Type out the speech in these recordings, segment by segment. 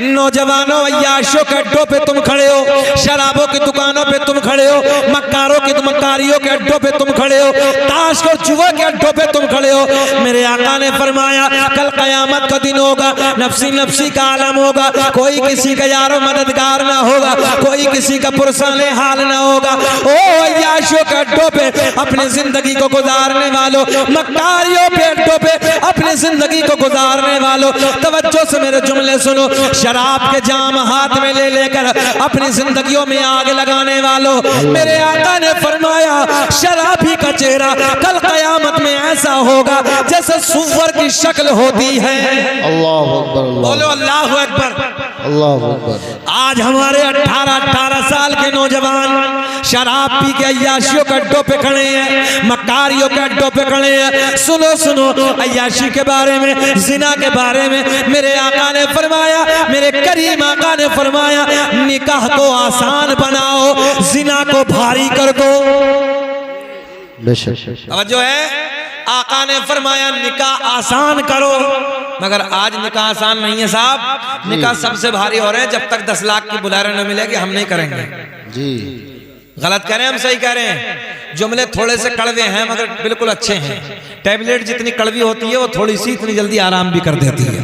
नौजवानों अय्याशों के अड्डों पे तुम खड़े हो, शराबों की दुकानों पे तुम खड़े हो, मक्कारों की मक्कारियों के अड्डों पे तुम खड़े हो, ताश और जुआ के अड्डों पे तुम खड़े हो। मेरे आका ने फरमाया कल कयामत का दिन होगा, नफ्सी नफ्सी का आलम होगा, कोई किसी का यारो मददगार ना होगा, कोई किसी का पुरसाने हाल ना होगा। ओ अय्याशों के अड्डों पे अपनी जिंदगी को गुजारने वालों, मक्कारियों के अड्डों पे अपनी जिंदगी को गुजारने वालों, तवज्जो से मेरे जुमले सुनो। शराब के जाम हाथ में ले लेकर अपनी जिंदगियों में आग लगाने वालों, मेरे आका ने फरमाया शराबी का चेहरा कल कयामत में ऐसा होगा जैसे सुअर की शक्ल होती है। अल्लाह अकबर, बोलो अल्लाह अकबर, अल्लाह अकबर। आज हमारे 18 साल के नौजवान शराब पी के अय्याशियों के अड्डों पे खड़े हैं, मक्कारियों के अड्डों पे खड़े हैं। सुनो सुनो अय्याशी के बारे में, जिना के बारे में मेरे आका ने फरमाया, मेरे करीम आका ने फरमाया निकाह को आसान बनाओ, जिना को भारी कर दो। अब जो है आका ने फरमाया निकाह आसान करो, मगर आज निकाह आसान नहीं है साहब। निकाह सबसे भारी हो रहे हैं। जब तक 10 लाख की बुलारे न मिलेगी हम नहीं करेंगे जी। गलत कह रहे हैं हम सही कह रहे हैं। जुमले थोड़े से कड़वे हैं मगर बिल्कुल अच्छे हैं। टैबलेट जितनी कड़वी होती है वो थोड़ी सी इतनी जल्दी आराम भी कर देती है।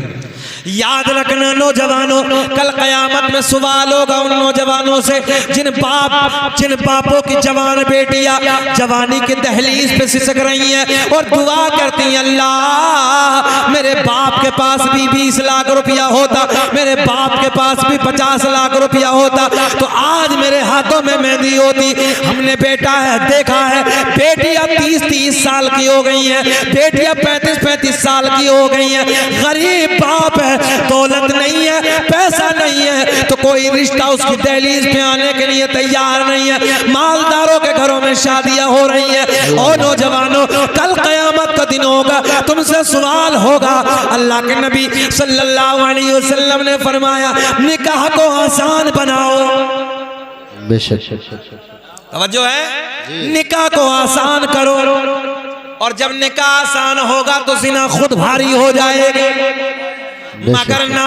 याद रखना नौजवानों, कल कयामत में सवाल होगा उन नौजवानों से जिन बापों की जवान बेटियां जवानी की दहलीज पे सिसक रही हैं और दुआ करती हैं अल्लाह मेरे बाप के पास भी 20 लाख रुपया होता, मेरे बाप के पास भी 50 लाख रुपया होता तो आज मेरे हाथों में मेहंदी होती। हमने बेटा है देखा है, बेटियां 30-30 साल की हो गई हैं, बेटियां 35-35 साल की हो गई हैं। गरीब बाप है, दौलत नहीं है, पैसा नहीं है तो कोई रिश्ता उसकी दहलीज पे आने के लिए तैयार नहीं है। मालदारों के घरों में शादियां हो रही हैं। और नौजवानों कल कयामत का दिन होगा, तुमसे सवाल होगा। अल्लाह के नबी सल्लल्लाहु अलैहि वसल्लम ने फरमाया निकाह को आसान बनाओ। तवज्जो है, निकाह को आसान करो। और जब निकाह आसान होगा तो जिना खुद भारी हो जाएगी। मगर ना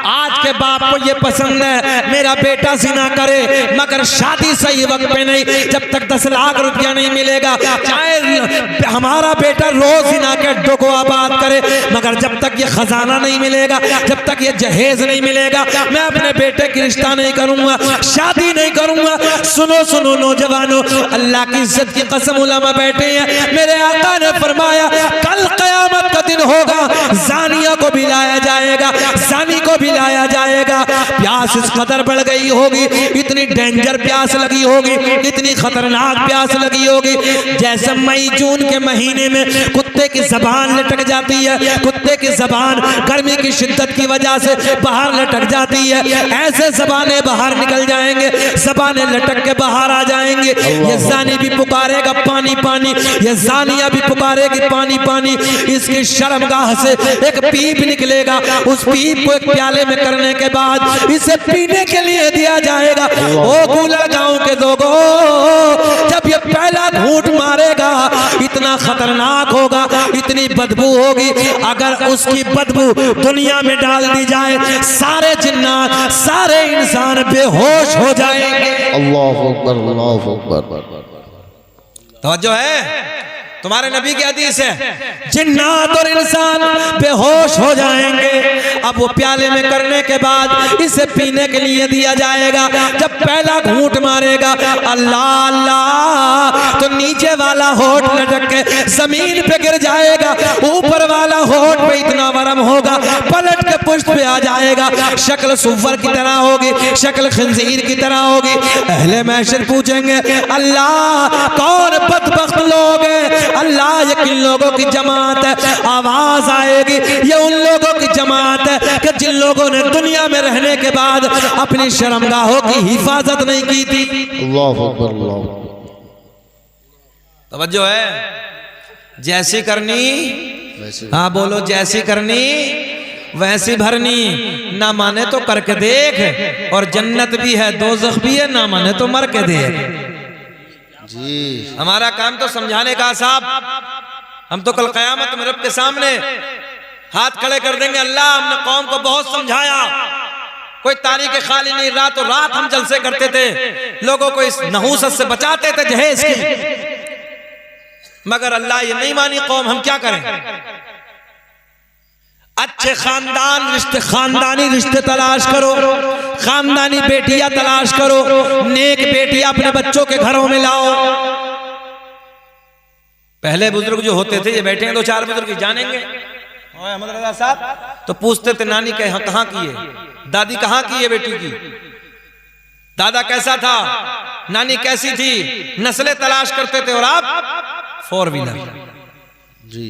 आज के बाप को ये पसंद है मेरा बेटा जिना करे, मगर शादी सही वक्त पे नहीं। जब तक 10 लाख रुपया नहीं मिलेगा, चाहे हमारा बेटा रोज जिना के अड्डों को आबाद करे, मगर जब तक ये खजाना नहीं मिलेगा, जब तक ये जहेज नहीं मिलेगा, मैं अपने बेटे की रिश्ता नहीं करूंगा, शादी नहीं करूंगा। सुनो सुनो नौजवानों, अल्लाह की इज्जत की कसम उलमा बैठे हैं। मेरे आका ने फरमाया कल कयामत का दिन होगा, जानिया को भी लाया जाएगा, जानी को भी लाया जाएगा। प्यास इस कदर बढ़ गई होगी, इतनी डेंजर प्यास लगी होगी, इतनी खतरनाक प्यास लगी होगी जैसे मई जून के महीने में कुत्ते की जबान लटक जाती है, कुत्ते की जबान गर्मी की शिद्दत की वजह से बाहर लटक जाती है, ऐसे जबानें बाहर निकल जाएंगे, जबानें लटक के बाहर आ जाएंगे। ये जानी भी पुकारेगा पानी पानी, ये जानिया भी पुकारेगी पानी पानी। इसकी शर्मगाह से एक पीप निकलेगा, उस पीप को एक प्याले में करने के बाद इसे पीने के लिए दिया जाएगा। ओ कूलर गांव के लोगों, जब ये पहला घूंट मारेगा इतना खतरनाक होगा, इतनी बदबू होगी, अगर उसकी बदबू दुनिया में डाल दी जाए सारे जिन्नात सारे इंसान बेहोश हो जाएंगे। अल्लाह अकबर, अल्लाह अकबर। तवज्जो है, तुम्हारे नबी की हदीस है जिन्नात और इंसान बेहोश हो जाएंगे। अब वो प्याले में करने के बाद इसे पीने के लिए दिया जाएगा। जब पहला घूंट मारेगा अल्लाह अल्लाह तो नीचे वाला होठ लटक के जमीन पे गिर जाएगा, ऊपर वाला होठ पे इतना वरम होगा पलट के पुष्ट पे आ जाएगा। शक्ल सुअर की तरह होगी, शक्ल खंजीर की तरह होगी। अहले महशर पूछेंगे अल्लाह कौन बदबख्त लोग हैं, अल्लाह ये किन लोगों की जमात है। आवाज आएगी ये उन लोगों की जमात है कि जिन लोगों ने दुनिया में रहने के बाद अपनी शर्मगाहों की हिफाजत नहीं की थी। अल्लाह अकबर, अल्लाह। तवज्जो है, जैसी करनी, हाँ बोलो, जैसी करनी वैसी भरनी। ना माने तो करके देख, और जन्नत भी है दोज़ख भी है, ना माने तो मर के देख। जी हमारा काम तो समझाने का साहब, हम तो कल क़यामत में रब के सामने हाथ खड़े कर देंगे, अल्लाह हमने कौम को बहुत समझाया, कोई तारीख खाली नहीं, रातों रात हम जलसे करते थे, लोगों को इस नहूसत से बचाते थे जहेज की। मगर अल्लाह ये नहीं मानी कौम, हम क्या करें? अच्छे खानदानी रिश्ते तलाश करो, खानदानी बेटियां तलाश करो, नेक बेटियां अपने बच्चों के घरों में लाओ। पहले बुजुर्ग जो होते थे, ये बैठे हैं 2-4 बुजुर्ग जानेंगे, अहमद रजा साहब, तो पूछते थे नानी कहाँ की है, दादी कहाँ की है बेटी की, दादा कैसा था, नानी कैसी थी, नस्लें तलाश करते थे। और आप 4 व्हीलर जी,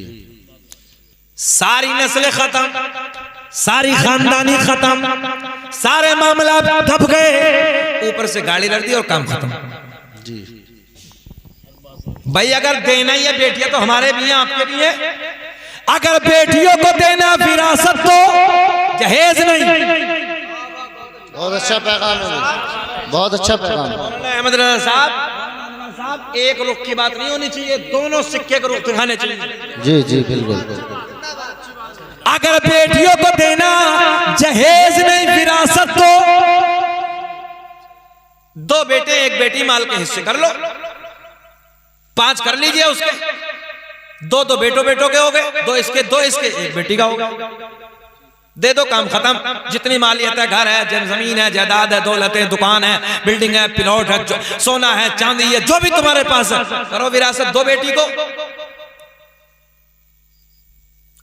सारी नस्लें खत्म, सारी खानदानी खत्म, सारे मामला दब गए, ऊपर से गाड़ी लड़ दी और काम खत्म। जी भाई अगर देना ही है बेटियां तो हमारे भी हैं, आपके भी हैं। अगर बेटियों को देना विरासत तो जहेज नहीं। बहुत अच्छा पैगाम है, बहुत अच्छा पैगाम। अहमद रजा साहब, एक रुख की बात नहीं होनी चाहिए, दोनों सिक्के के रुख दिखाने चाहिए। जी जी बिल्कुल। अगर बेटियों को देना जहेज नहीं विरासत तो 2 बेटे 1 बेटी माल के हिस्से कर लो, 5 कर लीजिए उसके, 2 बेटों के हो गए, 2 इसके 1 बेटी का होगा, दे दो, काम खत्म। जितनी मालियत है, घर है, जमीन है, जायदाद है, दौलत है, दुकान है, बिल्डिंग है, प्लॉट है, सोना है, चांदी है, जो भी तुम्हारे पास है, करो विरासत 2 बेटी को।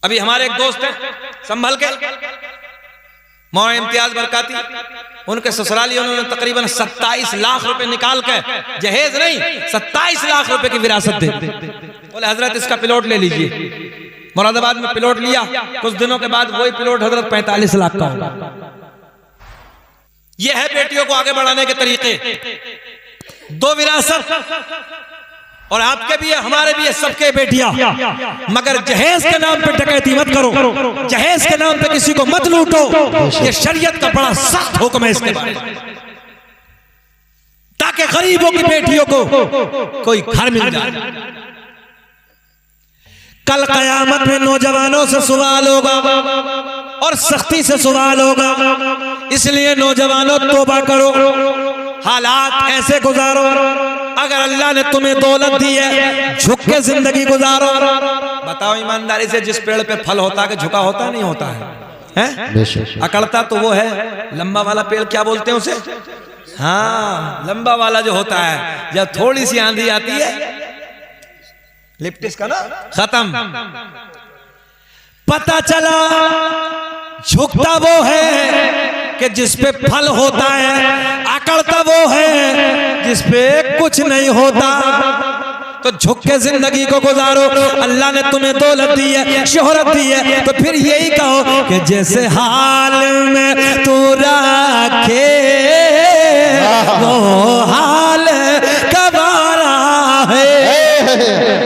अभी हमारे एक दोस्त हैं संभल के, मौलाना इम्तियाज बरकाती, उनके ससुराली उन्होंने तकरीबन 27 लाख रुपए निकाल के, जहेज नहीं 27 लाख रुपए की विरासत दे। बोले हजरत इसका प्लॉट ले लीजिए। मुरादाबाद में प्लॉट लिया, कुछ दिनों के बाद वही प्लॉट हजरत 45 लाख का होगा। यह है बेटियों को आगे बढ़ाने के तरीके। 2 विरासत, और आपके भी है, हमारे भी है, सबके बेटियां। मगर जहेज के नाम पे डकैती मत करो, जहेज के नाम पे किसी को मत लूटो। ये शरीयत का बड़ा सख्त हुक्म है इसके बारे में, ताकि गरीबों की बेटियों को कोई घर मिल जाए। कल कयामत में नौजवानों से सवाल होगा और सख्ती से सवाल होगा। इसलिए नौजवानों तौबा करो, हालात ऐसे गुजारो। अगर अल्लाह ने तुम्हें दौलत दी है, झुक के जिंदगी गुजारो। बताओ ईमानदारी से, जिस पेड़ पे फल होता है झुका होता नहीं होता है? अकड़ता तो वो है, लंबा वाला पेड़ क्या बोलते हैं उसे? हाँ, लंबा वाला जो होता है, जब थोड़ी सी आंधी आती है, लिप्टिस का ना खत्म। पता चला झुकता वो है कि जिस पे फल होता है, अकड़ता वो है जिस पे कुछ नहीं होता। तो झुक के जिंदगी को गुजारो। अल्लाह ने तुम्हें दौलत दी है, शोहरत दी है, तो फिर यही कहो कि जैसे हाल में तू रखे वो हाल गवारा है।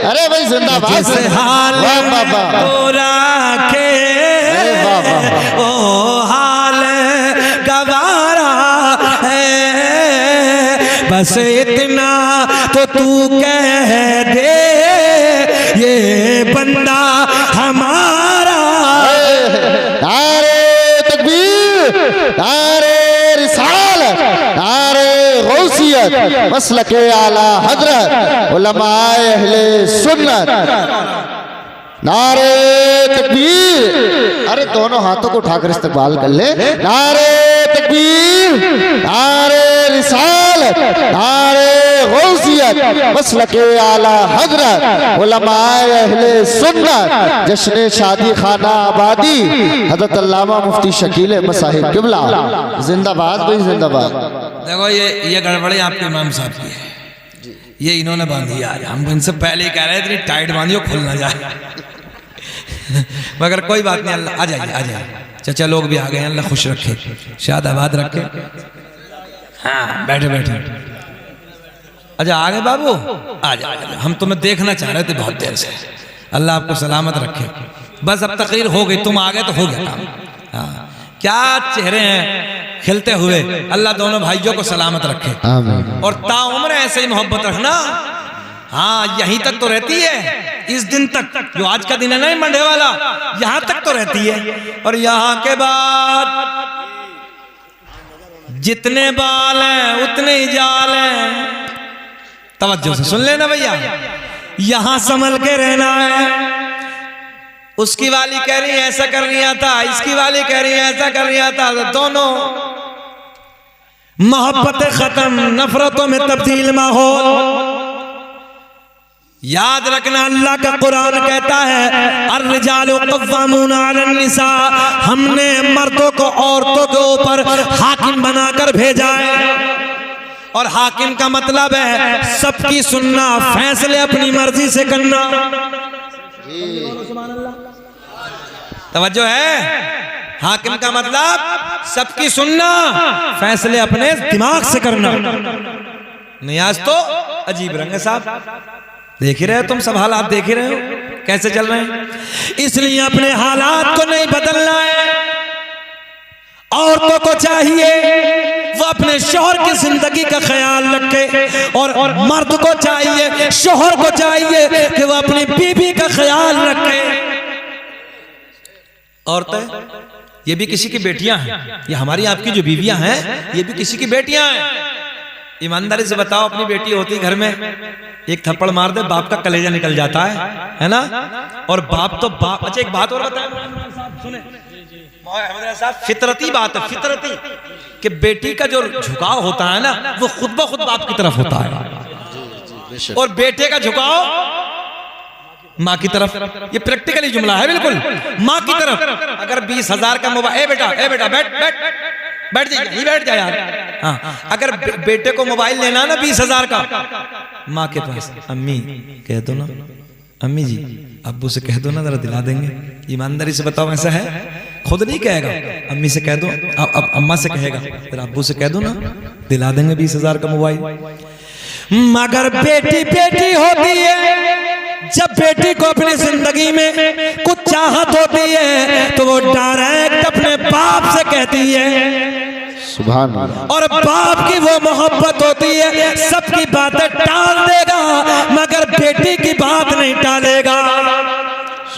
अरे भाई जिंदाबाद। जैसे हाल तो रखे ओ हाल गवारा है। बस इतना तो तू कह दे, ये बंदा हमारा। नारे तकबीर, नारे रिसालत, नारे गौसियत, मसलके आला हजरत, उलमाए अहले सुन्नत। नारे तकबीर। अरे दोनों हाथों को उठाकर इस्तकबाल कर ले। नारे तकबीर, नारे रिसालत, नारे गौसियत, मसलके आला हजरत, उलमाए अहले सुन्नत। जश्न शादी खाना आबादी हजरत अल्लामा मुफ्ती शकील मसाहिब किबला जिंदाबाद भाई जिंदाबाद। देखो ये गड़बड़ी आपके इमाम साहब की है, ये इन्होंने बांधी आज। हम इनसे पहले ही कह रहे थे इतनी टाइट बांधियो खुल ना जाए। मगर कोई बात नहीं, अल्लाह आ जाइए, आ जाइए। चाचा लोग भी आ गए, अल्लाह खुश रखे, शाद आबाद रखे। हाँ बैठे बैठे। अच्छा आ गए बाबू, आ जाओ। हम तुम्हें देखना चाह रहे थे बहुत देर से। अल्लाह आपको सलामत रखे। बस अब तकरीर हो गई, तुम आ गए तो हो गया काम। हाँ क्या चेहरे हैं खिलते हुए। अल्लाह दोनों भाइयों को सलामत रखे और ताउम्र ऐसे ही मोहब्बत रखना। हाँ यहीं तक तो रहती है, इस दिन तक जो आज का दिन है ना मंडे वाला, यहाँ तक तो रहती है। और यहाँ के बाद जितने बाल हैं उतने ही जाल हैं। तवज्जो से सुन लेना भैया, यहां संभल के रहना है। उसकी वाली कह रही है ऐसा कर रहा था, इसकी वाली कह रही है ऐसा कर रहा था, तो दोनों मोहब्बतें खत्म, नफरतों में तब्दील माहौल। याद रखना, अल्लाह का कुरान कहता है अर्रिजालु क़व्वामूना अलन निसा, हमने मर्दों को औरतों के ऊपर हाकिम बनाकर भेजा है। और हाकिम का मतलब है सबकी सुनना, फैसले अपनी मर्जी से करना। तवज्जो है, हाकिम का मतलब सबकी सुनना, फैसले अपने दिमाग से करना। नियाज तो अजीब रंग है साहब, देख ही रहे हो तुम, सब हालात देख ही रहे हो कैसे चल रहे हैं। इसलिए अपने हालात को नहीं बदलना है। औरतों को चाहिए वो अपने शौहर की जिंदगी का ख्याल रखे, और मर्द को चाहिए, शौहर को चाहिए कि वो अपनी बीवी का ख्याल रखे। औरतें ये भी किसी की बेटियां हैं, ये हमारी आपकी जो बीवियां हैं ये भी किसी की बेटियां हैं। ईमानदारी से बताओ, अपनी बेटी होती घर में, एक थप्पड़ मार दे बाप का कलेजा निकल जाता है ना। और बाप तो बाप। अच्छा एक बात और बताएं सुने साहब, फितरती बात है, फितरती कि बेटी का जो झुकाव होता है ना वो खुद ब खुद बाप की तरफ होता है, और बेटे का झुकाव माँ की तरफ। ये प्रैक्टिकली जुमला है, बिल्कुल माँ की तरफ। अगर 20,000 का मोबाइल, ए बेटा बैठ जाइए, बैठ जाए यार। हाँ, अगर बेटे को मोबाइल लेना ना 20,000 का, माँ के पास, अम्मी कह दो ना, अम्मी जी अब्बू से कह दो ना, जरा दिला देंगे। ईमानदारी से बताओ ऐसा है? खुद नहीं कहेगा, अम्मी से कह दो, अब अम्मा से कहेगा, फिर अब्बू से कह दो ना, दिला देंगे 20,000 का मोबाइल। मगर बेटी बेटी होती है, जब बेटी को अपनी जिंदगी में कुछ चाहत होती है तो वो डायरेक्ट अपने बाप से कहती है। सुभान अल्लाह। और बाप की वो मोहब्बत होती है, सबकी बातें टाल देगा मगर बेटी की बात नहीं टालेगा।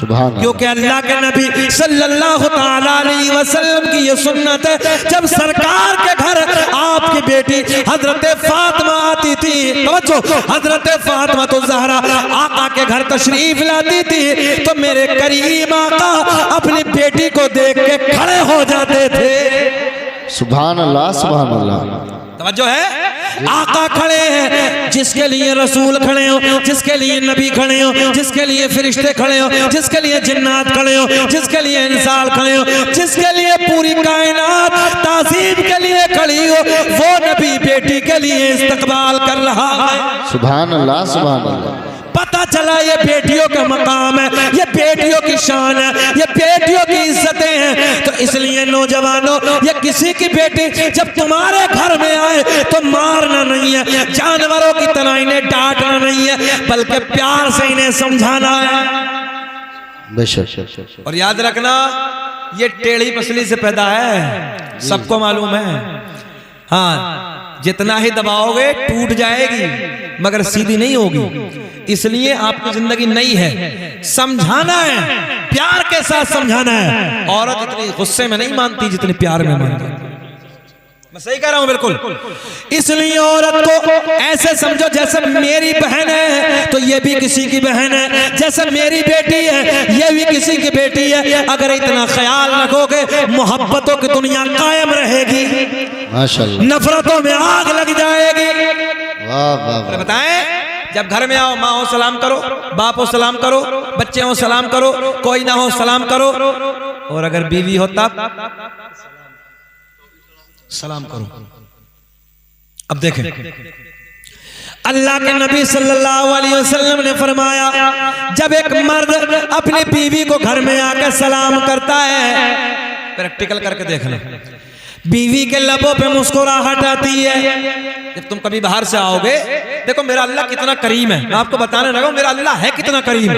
क्योंकि अल्लाह के नबी सल्लल्लाहु ताला अलैहि वसल्लम की ये सुन्नत है, जब सरकार के घर आपकी बेटी हजरत फातिमा आती थी, हजरत फातिमा तो ज़हरा आका के घर तशरीफ लाती थी, तो मेरे करीम आका अपनी बेटी को देख के खड़े हो जाते थे। सुभान अल्लाह, सुभान अल्लाह। तवज्जो है, आका खड़े हैं, जिसके लिए रसूल खड़े हो, जिसके लिए नबी खड़े हो, जिसके लिए फरिश्ते खड़े हो, जिसके लिए जिन्नात खड़े हो, जिसके लिए इंसान खड़े हो, जिसके लिए पूरी कायनात ताज़ीम के लिए खड़ी हो, वो नबी बेटी के लिए इस्तकबाल कर रहा है। सुभान अल्लाह, सुभान अल्लाह। पता चला ये बेटियों का मकाम है, ये बेटियों की शान है, ये बेटियों की इज्जतें हैं। तो इसलिए नौजवानों, ये किसी की बेटी जब तुम्हारे घर में आए तो मारना नहीं है, जानवरों की तरह इन्हें डांटना नहीं है, बल्कि प्यार से इन्हें समझाना है। बेशक। और याद रखना, ये टेढ़ी पसली से पैदा है, सबको मालूम है। हाँ, जितना ही दबाओगे टूट जाएगी मगर सीधी नहीं होगी। इसलिए आपकी जिंदगी नई है, समझाना है, प्यार के साथ समझाना है। औरत इतनी गुस्से में नहीं मानती जितनी प्यार में मानती। मैं सही कह रहा हूं बिल्कुल। इसलिए औरत को ऐसे समझो जैसे मेरी बहन है तो ये भी किसी की बहन है, जैसे मेरी बेटी है ये भी किसी की बेटी है। अगर इतना ख्याल रखोगे मोहब्बतों की दुनिया कायम रहेगी, माशाल्लाह। नफरतों में आग लग जाएगी। वाह वाह। बताएं, जब घर में आओ, माँ हो सलाम करो, बाप हो सलाम करो, बच्चे हो सलाम करो, कोई ना हो सलाम करो, और अगर बीवी हो तब सलाम करो। अब देखें, अल्लाह के नबी सल्लल्लाहु अलैहि वसल्लम ने फरमाया, जब एक मर्द अपनी बीवी को घर में आकर सलाम करता है, प्रैक्टिकल करके देखना, बीवी के लबों पे मुस्कुराहट आती है। जब तुम कभी बाहर से आओगे, देखो मेरा अल्लाह कितना करीम है, मैं आपको बताने लगा मेरा अल्लाह है कितना करीम।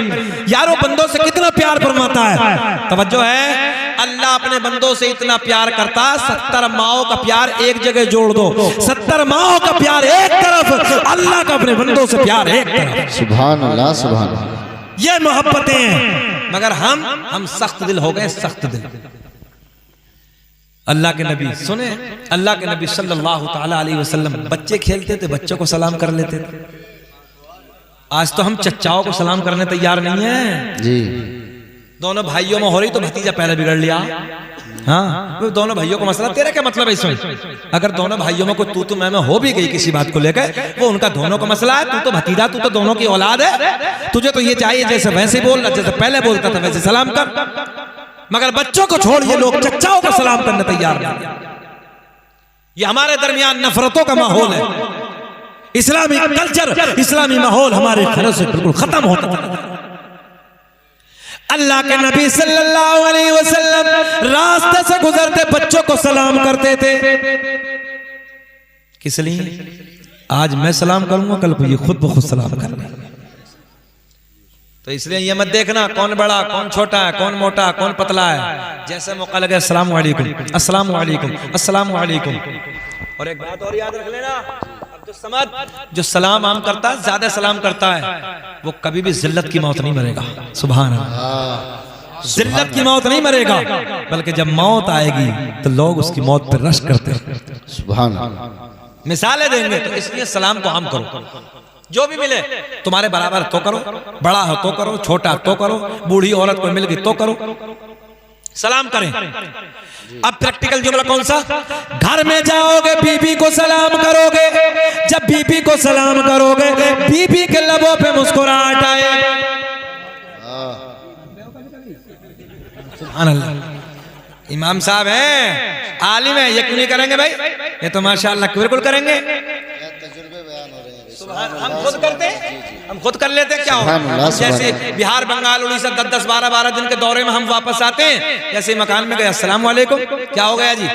यारों बंदों से कितना प्यार फरमाता है। तवज्जो है, अल्लाह अपने बंदों से इतना प्यार करता, 70 माओं का प्यार एक जगह जोड़ दो, 70 माओं का प्यार एक तरफ, अल्लाह का अपने बंदों से प्यार एक तरफ। सुभान अल्लाह, सुभान अल्लाह। ये मोहब्बतें हैं। मगर हम सख्त दिल हो गए, सख्त दिल। अल्लाह के नबी सुने, अल्लाह के नबी सल्लल्लाहु ताला अलैहि वसल्लम बच्चे खेलते थे, बच्चों को सलाम कर लेते थे। आज तो हम चच्चाओं को सलाम करने तैयार नहीं है जी। दोनों भाइयों में हो रही तो भतीजा पहले बिगड़ लिया। हाँ, वो दोनों भाइयों को मसला, तेरा क्या मतलब है इसमें? अगर दोनों भाइयों में कोई तू मैं हो भी गई किसी बात को लेकर, वो उनका दोनों का मसला है। तू तो भतीजा, तू तो दोनों की औलाद है, तुझे तो ये चाहिए जैसे वैसे बोल, जैसे पहले बोलता था वैसे सलाम कर। मगर बच्चों को छोड़ ये लोग चच्चाओं को सलाम करने तैयार नहीं। ये हमारे दरमियान नफरतों का माहौल है। इस्लामी कल्चर, इस्लामी माहौल हमारे घरों से बिल्कुल खत्म होता है। अल्लाह के नबी सल्लल्लाहु अलैहि वसल्लम रास्ते से गुजरते बच्चों को सलाम करते थे। किस लिए? आज मैं सलाम करूंगा, कल को ये खुद ब खुद सलाम करना। तो इसलिए ये मत देखना कौन बड़ा कौन छोटा है, कौन मोटा कौन पतला है। जैसे मौका लगे अस्सलाम वालेकुम, अस्सलाम वालेकुम, अस्सलाम वालेकुम। और एक बात और याद रख लेना, जो सलाम आम करता है, ज्यादा सलाम करता है, वो कभी भी जिल्लत की मौत नहीं मरेगा। सुभान अल्लाह, जिल्लत की मौत नहीं मरेगा, बल्कि जब मौत आएगी तो लोग उसकी मौत पर रश करते हैं। सुभान अल्लाह। मिसालें देंगे। तो इसलिए सलाम को आम करो, जो भी मिले तुम्हारे बराबर तो करो, बड़ा हो तो करो, छोटा तो करो, बूढ़ी औरत को मिल गई तो करो, सलाम करें। अब प्रैक्टिकल जुमला कौन सा? घर में जाओगे बीबी को सलाम करोगे। जब बीबी को सलाम करोगे, बीबी के लबों पे मुस्कुराहट आए। सुभान अल्लाह। इमाम साहब हैं, आलिम है, ये क्यों नहीं करेंगे भाई? ये तो माशाअल्लाह बिल्कुल करेंगे। हम खुद करते हैं, हम खुद कर लेते हैं। क्या हो, जैसे बिहार बंगाल उड़ीसा 10-10 12-12 दिन के दौरे में हम वापस आते हैं, जैसे मकान में गए अस्सलाम वालेकुम, क्या हो गया जी?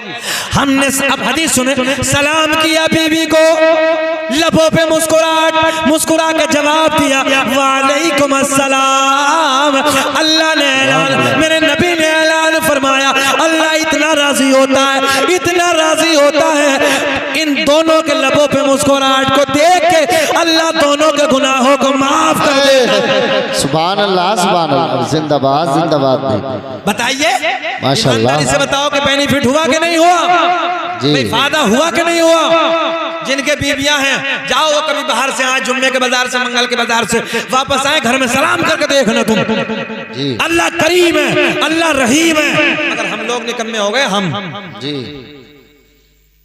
हमने अब हदीस सुने, सलाम किया बीवी को, लबों पे मुस्कुरा के जवाब दिया वालेकुम अस्सलाम। अल्लाह ने ऐलान, मेरे नबी ने ऐलान फरमाया, अल्लाह इतना राजी होता है, इतना राजी होता है, इन दोनों के लबों पे मुस्कुराहट को देख के अल्लाह दोनों के गुनाहों को माफ कर दे। सुभान अल्लाह, सुभान अल्लाह, जिंदाबाद जिंदाबाद। बताइए, माशाअल्लाह से बताओ कि बेनिफिट हुआ कि नहीं हुआ? जी, फायदा हुआ कि नहीं हुआ? जिनके बीबियां हैं, जाओ वो कभी बाहर से आए, जुम्मे के बाजार से, मंगल के बाजार से वापस आए, घर में सलाम करके देखना तुम। अल्लाह करीम है, अल्लाह रहीम है। अगर हम लोग निकम्मे हो गए, हम जी,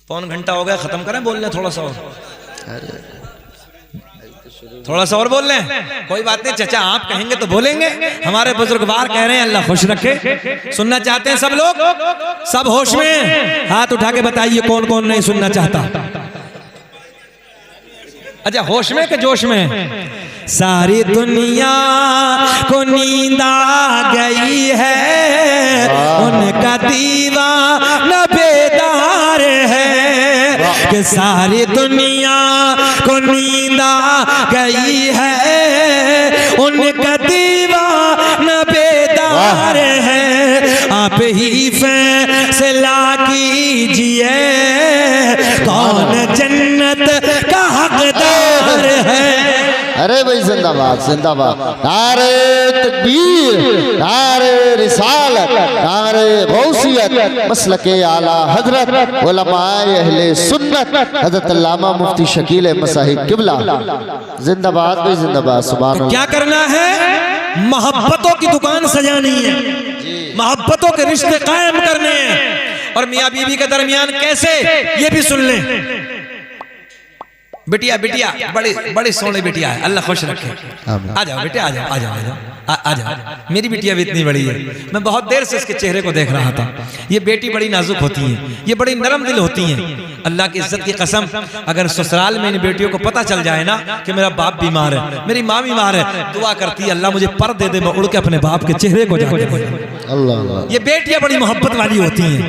पौन घंटा हो गया, खत्म करें, बोल लें थोड़ा सा और, थोड़ा सा और बोल लें। कोई बात नहीं चाचा, आप कहेंगे तो बोलेंगे, हमारे बुजुर्गवार कह रहे हैं, अल्लाह खुश रखे। सुनना चाहते हैं सब लोग? सब होश में हाथ उठा के बताइए कौन कौन नहीं सुनना चाहता। अच्छा, होश में के जोश में? सारी दुनिया को नींद आ गई है, उनका दीवाना बेदार है, कि सारी दुनिया को नींद आ गई है, उनका दीवाना बेदार है। आप ही फैसला कीजिए, कौन जन्नत का हकदार है। अरे भाई जिंदाबाद जिंदाबाद। नारे तकबीर, नारे रिसालत, नारे गौसियत, मसलके आला हजरत उलमाए अहले सुन्नत हजरत अल्लामा मुफ्ती शकील मसाहिब किबला, जिंदाबाद भाई जिंदाबाद। सुभान अल्लाह। क्या करना है? मोहब्बतों की दुकान सजानी है, मोहब्बतों के रिश्ते कायम करने हैं। और मियाँ बीवी के दरमियान कैसे, ये भी सुन लें। बिटिया बिटिया बड़ी बड़ी सोनी बिटिया है, अल्लाह खुश रखे। आ जाओ बेटे, आ जाओ आ जाओ आ जाओ आ जाओ। मेरी बिटिया भी इतनी बड़ी है, मैं बहुत देर से इसके चेहरे को देख रहा था। ये बेटी बड़ी नाजुक होती है, ये बड़ी नरम दिल होती हैं। अल्लाह की इज्जत की कसम, अगर ससुराल में इन बेटियों को पता चल जाए ना कि मेरा बाप बीमार है, मेरी माँ बीमार है, दुआ करती है अल्लाह मुझे पर दे दे, मैं उड़ के अपने बाप के चेहरे को जाके। अल्लाह। ये बेटियां बड़ी मोहब्बत वाली होती हैं,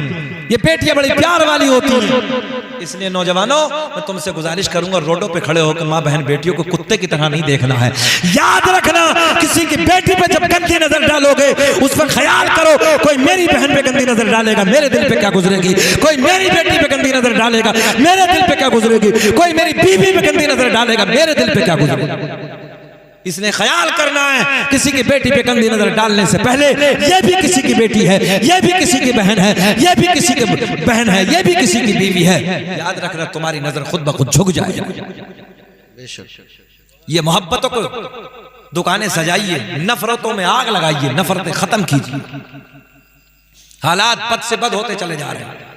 ये बेटियां बड़ी प्यार वाली होती हैं। इसलिए नौजवानों, मैं तुमसे गुजारिश करूंगा, रोडों पे खड़े होकर माँ बहन बेटियों को कुत्ते की तरह नहीं देखना है। याद रखना, किसी की बेटी पे जब गंदी नजर डालोगे, उस पर ख्याल करो, कोई मेरी बहन पे गंदी नजर डालेगा, मेरे दिल पे क्या गुजरेगी। कोई मेरी बेटी पे गंदी नजर डालेगा, मेरे दिल पे क्या गुजरेगी। कोई मेरी बीवी पे गंदी नजर डालेगा, मेरे दिल पे क्या गुजरेगी। इसने ख्याल करना है किसी की बेटी पे गंदी नजर डालने से पहले ये भी किसी की बेटी है, ये भी किसी की बहन है, ये भी किसी की बहन है, ये भी किसी की बीवी है। याद रखना तुम्हारी नजर खुद ब खुद झुक जाएगी। ये मोहब्बतों को दुकानें सजाइए, नफरतों में आग लगाइए, नफरतें खत्म कीजिए। हालात बद से बद होते चले जा रहे हैं।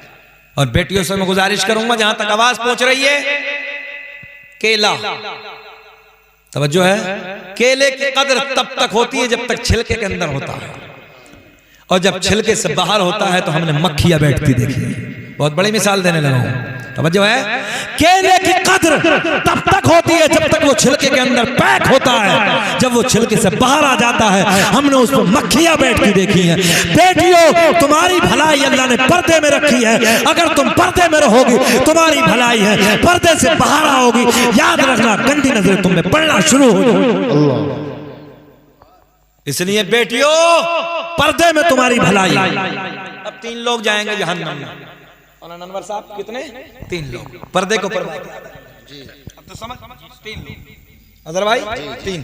और बेटियों से मैं गुजारिश करूंगा, जहां तक आवाज पहुंच रही है, केला तवज्जो है, केले की कदर तब तक होती है जब तक छिलके के अंदर होता है, और जब छिलके से बाहर होता है तो हमने मक्खियां बैठती देखी। बहुत बड़ी मिसाल देने लगा हूं, तवज्जो है। केले की कदर तब तक होती है जब तक वो छिलके के अंदर पैक होता है। जब वो छिलके से बाहर आ जाता है हमने उस पर मक्खियां बैठती देखी हैं। बेटियों, तुम्हारी भलाई अल्लाह ने पर्दे में रखी है। अगर तुम पर्दे में रहोगी तुम्हारी भलाई है, पर्दे से बाहर आओगी याद रखना गंदी नजरें तुम में पड़ना शुरू हो जाएगी। इसलिए बेटियों, पर्दे में तुम्हारी भलाई। अब 3 लोग जाएंगे जहन्नम में। अनवर साहब कितने? 3 लोग। पर्दे को पर्दा जी, अब तो समझ 3 लोग। अदर भाई 3।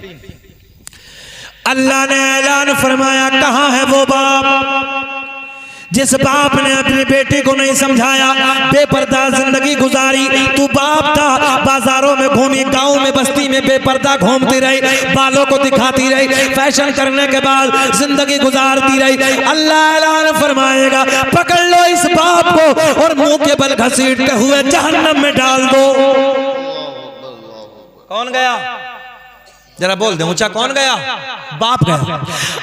अल्लाह ने ऐलान फरमाया, कहां है वो बाप जिस बाप ने अपनी बेटी को नहीं समझाया, बेपर्दा जिंदगी गुजारी। तू बाप था, बाजारों में घूमी, गांव में बस्ती में बेपर्दा घूमती रही, बालों को दिखाती रही, फैशन करने के बाद जिंदगी गुजारती रही। अल्लाह ऐलान फरमाएगा, पकड़ लो इस बाप को और मुंह के बल घसीटते हुए जहन्नम में डाल दो। कौन गया? जरा बोल दे ऊंचा, कौन गया? बाप गया।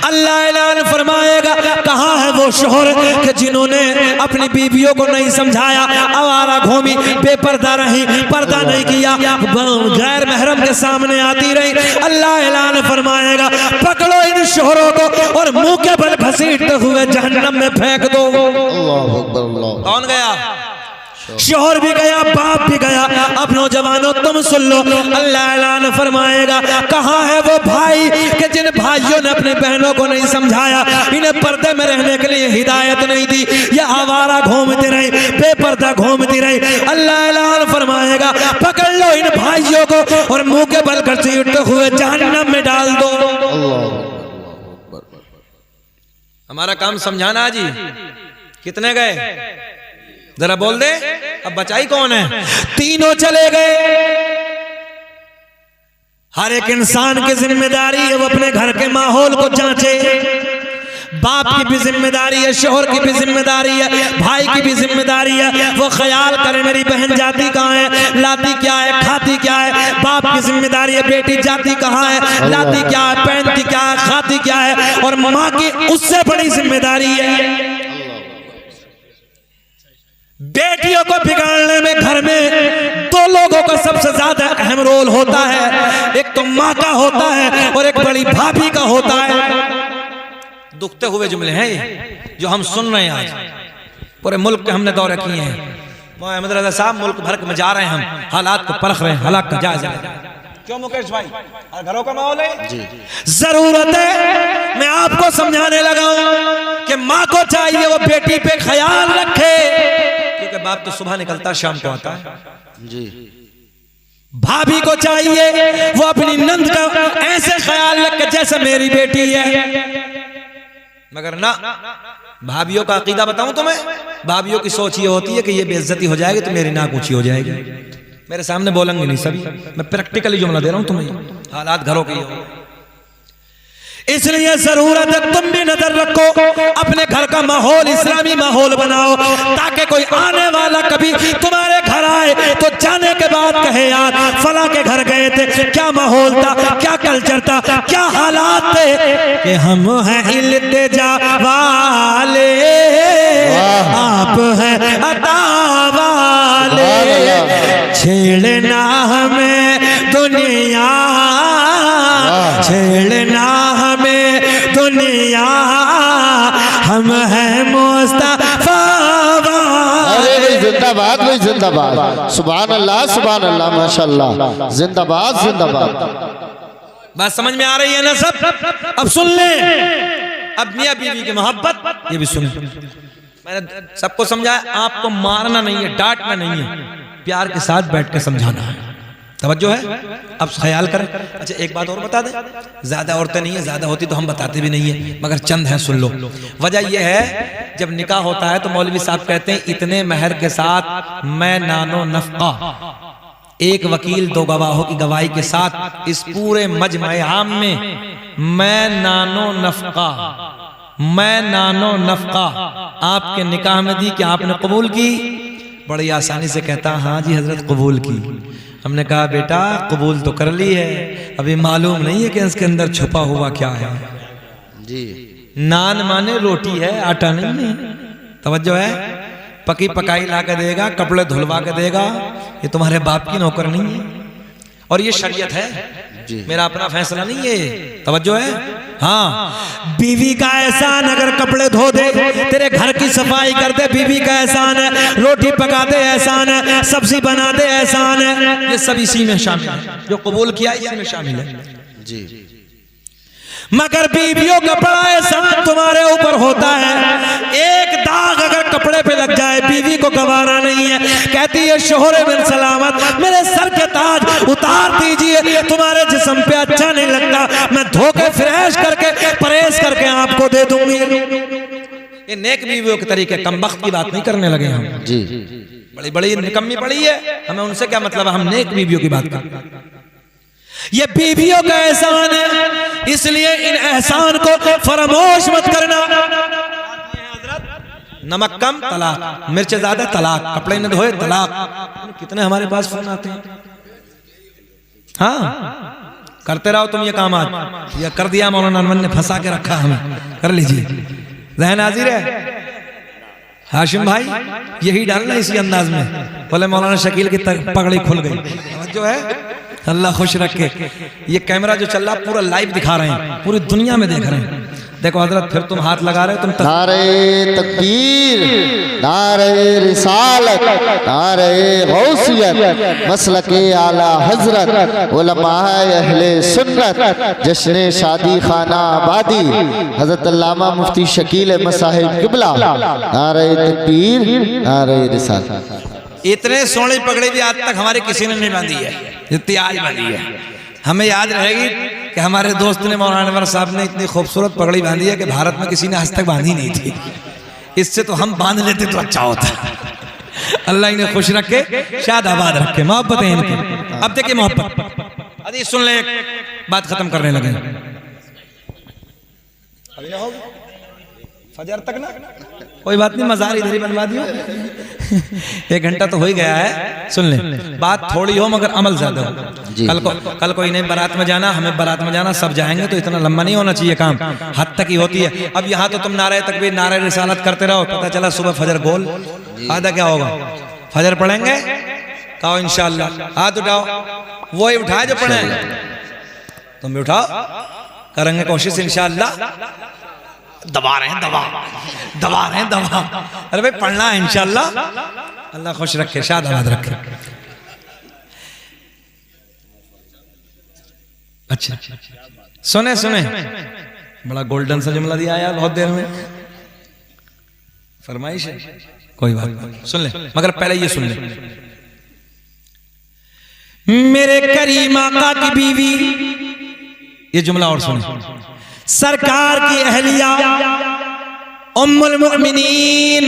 अल्लाह ऐलान फरमाएगा, कहां है वो शोहर कि जिन्होंने अपनी बीवियों को नहीं समझाया, आवारा घूमी, बेपर्दा रही, पर्दा नहीं किया, गैर महरम के सामने आती रही। अल्लाह ऐलान फरमाएगा, पकड़ो इन शोहरों को और मुंह के बल घसीटते हुए जहन्नम में फेंक दो। कौन गया? शोहर भी गया, बाप भी गया। अब नौजवानों तुम सुन लो, अल्लाह ऐलान फरमाएगा, कहां है वो भाई कि जिन भाइयों ने अपने बहनों को नहीं समझाया, इन्हें पर्दे में रहने के लिए हिदायत नहीं दी, ये आवारा घूमती रही, बेपर्दा घूमती रही। अल्लाह ऐलान फरमाएगा, पकड़ लो इन भाइयों को और मुंह के बल घसीटते हुए जहन्नम में डाल दो। हमारा काम समझाना जी। कितने गए जरा बोल दे। अब बचाई कौन है? 3 चले गए। हर एक इंसान की जिम्मेदारी है वो अपने घर के माहौल को जांचे। बाप की भी जिम्मेदारी है, शोहर की भी जिम्मेदारी है, भाई की भी जिम्मेदारी है। वो ख्याल करे मेरी बहन जाती कहाँ है, लाती क्या है, खाती क्या है। बाप की जिम्मेदारी है बेटी जाती कहाँ है, लाती क्या है, पहनती क्या है, खाती क्या है। और माँ की उससे बड़ी जिम्मेदारी है। बेटियों को बिगाड़ने में घर में 2 लोगों का सबसे ज्यादा अहम रोल होता है। एक तो माँ का होता है और एक बड़ी भाभी का होता है। दुखते हुए जुमले हैं ये जो हम सुन रहे हैं आज। पूरे मुल्क के हमने दौरे किए हैं। मोहम्मद रजा साहब मुल्क भर में जा रहे हैं, हम हालात को परख रहे हैं, हालात का जायजा। क्यों मुकेश भाई? घरों का माहौल है जी। जरूरत है मैं आपको समझाने लगा हूं कि माँ को चाहिए वो बेटी पे ख्याल रखे, क्योंकि बाप तो सुबह निकलता शाम को आता है जी। भाभी को चाहिए वो अपनी नंद का ऐसे ख्याल रखे जैसे मेरी बेटी है। मगर ना, भाभियों का अकीदा बताऊं तुम्हें, भाभियों की सोच ये होती है कि ये बेइज्जती हो जाएगी तो मेरी नाक ऊंची हो जाएगी। मेरे सामने बोलेंगे नहीं सभी, मैं प्रैक्टिकली जुमला दे रहा हूं तुम्हें। हालात घरों के इसलिए जरूरत है तुम भी नजर रखो, अपने घर का माहौल इस्लामी माहौल बनाओ, ताकि कोई आने वाला कभी तुम्हारे घर आए तो जाने के बाद कहे यार फला के घर गए थे, क्या माहौल था, क्या कल्चर था, क्या हालात थे। कि हम हैं इल्तिजा वाले, आप हैं अता वाले, छेड़ना हमें दुनिया, छेड़ना हमें दुनिया, हम हैं मुस्तफा। अरे जिंदाबाद भाई जिंदाबाद, सुभान अल्लाह माशाल्लाह, जिंदाबाद जिंदाबाद। बात समझ में आ रही है ना सब? अब सुन ले, अब मियां बीवी की मोहब्बत ये भी सुन। मैंने सबको समझाया, आपको मारना नहीं है, डांटना नहीं है, प्यार के साथ बैठ के समझाना है। तवज्जो है। अब ख्याल करें। अच्छा एक बात और बता दें, ज्यादा औरतें नहीं है, ज्यादा होती तो हम बताते भी नहीं है, मगर चंद हैं, सुन लो। वजह यह है जब निकाह होता है तो मौलवी साहब कहते हैं इतने महर के साथ मैं नानो नफका, एक वकील दो गवाहों की गवाही के साथ इस पूरे मजमे आम में मैं नानो नफका आपके निकाह में दी कि आपने कबूल की? बड़ी आसानी से कहता हाँ जी हजरत कबूल की। हमने कहा बेटा कबूल तो कर ली है, अभी मालूम नहीं है कि इसके अंदर छुपा हुआ क्या है जी। नान माने रोटी है, आटा नहीं है। तवज्जो है। पकी पकाई ला के देगा, कपड़े धुलवा के देगा, ये तुम्हारे बाप की नौकर नहीं है। और ये शरीयत है जी, मेरा अपना फैसला नहीं है। तवज्जो है। हाँ, बीवी का एहसान अगर कपड़े धो दे, तेरे घर की सफाई कर दे, बीवी का एहसान है। रोटी पका दे एहसान है, सब्जी बना दे एहसान है। ये सब इसी में शामिल है, जो कबूल किया इसी में शामिल है जी। मगर बीवियों का बड़ा एहसान तुम्हारे ऊपर होता है। एक दाग अगर कपड़े पे लग जाए बीवी को गवारा नहीं है, कहती है शोहरे बिन सलामत मेरे सर के ताज उतार दीजिए, तुम्हारे जिस्म पे अच्छा नहीं लगता, मैं धोके फ्रेश करके परहेज करके आपको दे दूंगी। ये नेक बीवियों के तरीके, कमबख्त की बात नहीं करने लगे हम जी। बड़ी बड़ी निकम्मी पड़ी है, हमें उनसे क्या मतलब है, हम नेक बीवियों की बात करते हैं। ये बीवियों का एहसान है, इसलिए इन एहसान को फरामोश मत करना। नमक कम तलाक, मिर्च ज्यादा तलाक, कपड़े न धोए तलाक। कितने हमारे पास फोन आते हैं। हाँ, करते रहो तुम ये काम। आज ये कर दिया मौलाना अनवर ने, फंसा के रखा हमें, कर लीजिए। ज़हन हाजिर है हाशिम भाई, यही डालना इसी अंदाज में। बोले मौलाना शकील की पगड़ी खुल गई। जो है अल्लाह खुश रखे। ये कैमरा जो चल रहा पूरा लाइव दिखा रहे हैं, पूरी दुनिया में देख रहे हैं। देखो हजरत फिर तुम हाथ लगा रहे हो, तुम नारे तकबीर, नारे रिसालत, नारे गौसियत, मसलके आला हजरत, उलमाए अहले सुन्नत, जश्न शादी खाना आबादी, हजरत अल्लामा मुफ्ती शकील अहमद साहिब किबला, नारे तकबीर, नारे रिसालत। इतने सोने पगड़ी भी आज तक हमारे किसी ने नहीं बांधी है जितनी आज बांधी है। हमें याद रहेगी कि हमारे दोस्त ने मौलाना अनवर साहब ने इतनी खूबसूरत पगड़ी बांधी है कि भारत में किसी ने आज तक बांधी नहीं थी। इससे तो हम बांध लेते तो अच्छा होता। अल्लाह इन्हें खुश रखे, शाद आबाद रखे, मोहब्बत है इनकी। अब देखिए मोहब्बत, अभी सुन ले, बात खत्म करने लगे। अभी ना होगी फजर तक ना, कोई बात नहीं, मजार इधर ही बनवा दियो। 1 घंटा तो हो ही गया है। सुन ले, बात थोड़ी हो मगर अमल ज्यादा हो। कल को इन्हें बारात में जाना, हमें बारात में जाना, सब जाएंगे तो इतना लंबा नहीं होना चाहिए काम, हद तक ही होती है। अब यहाँ तो तुम नारे तकबीर नारे रिसालत करते रहो, पता चला सुबह फजर गोल, फायदा क्या होगा? फजर पढ़ेंगे कहो इंशाअल्लाह, हाथ उठाओ, वही उठाए जो पढ़े, तुम भी उठाओ, करेंगे कोशिश इंशाअल्लाह। दबा रहे हैं दबा। अरे भाई पढ़ना है इंशाअल्लाह। अल्लाह खुश रखे, शाद आबाद रखे। अच्छा सुने बड़ा गोल्डन सा जुमला दिया यार, बहुत देर में फरमाइश है, कोई बात नहीं, सुन ले, मगर पहले ये सुन ले। मेरे करीम आका की बीवी, ये जुमला और सुने, सरकार की अहलिया उम्मुल मुमिनीन,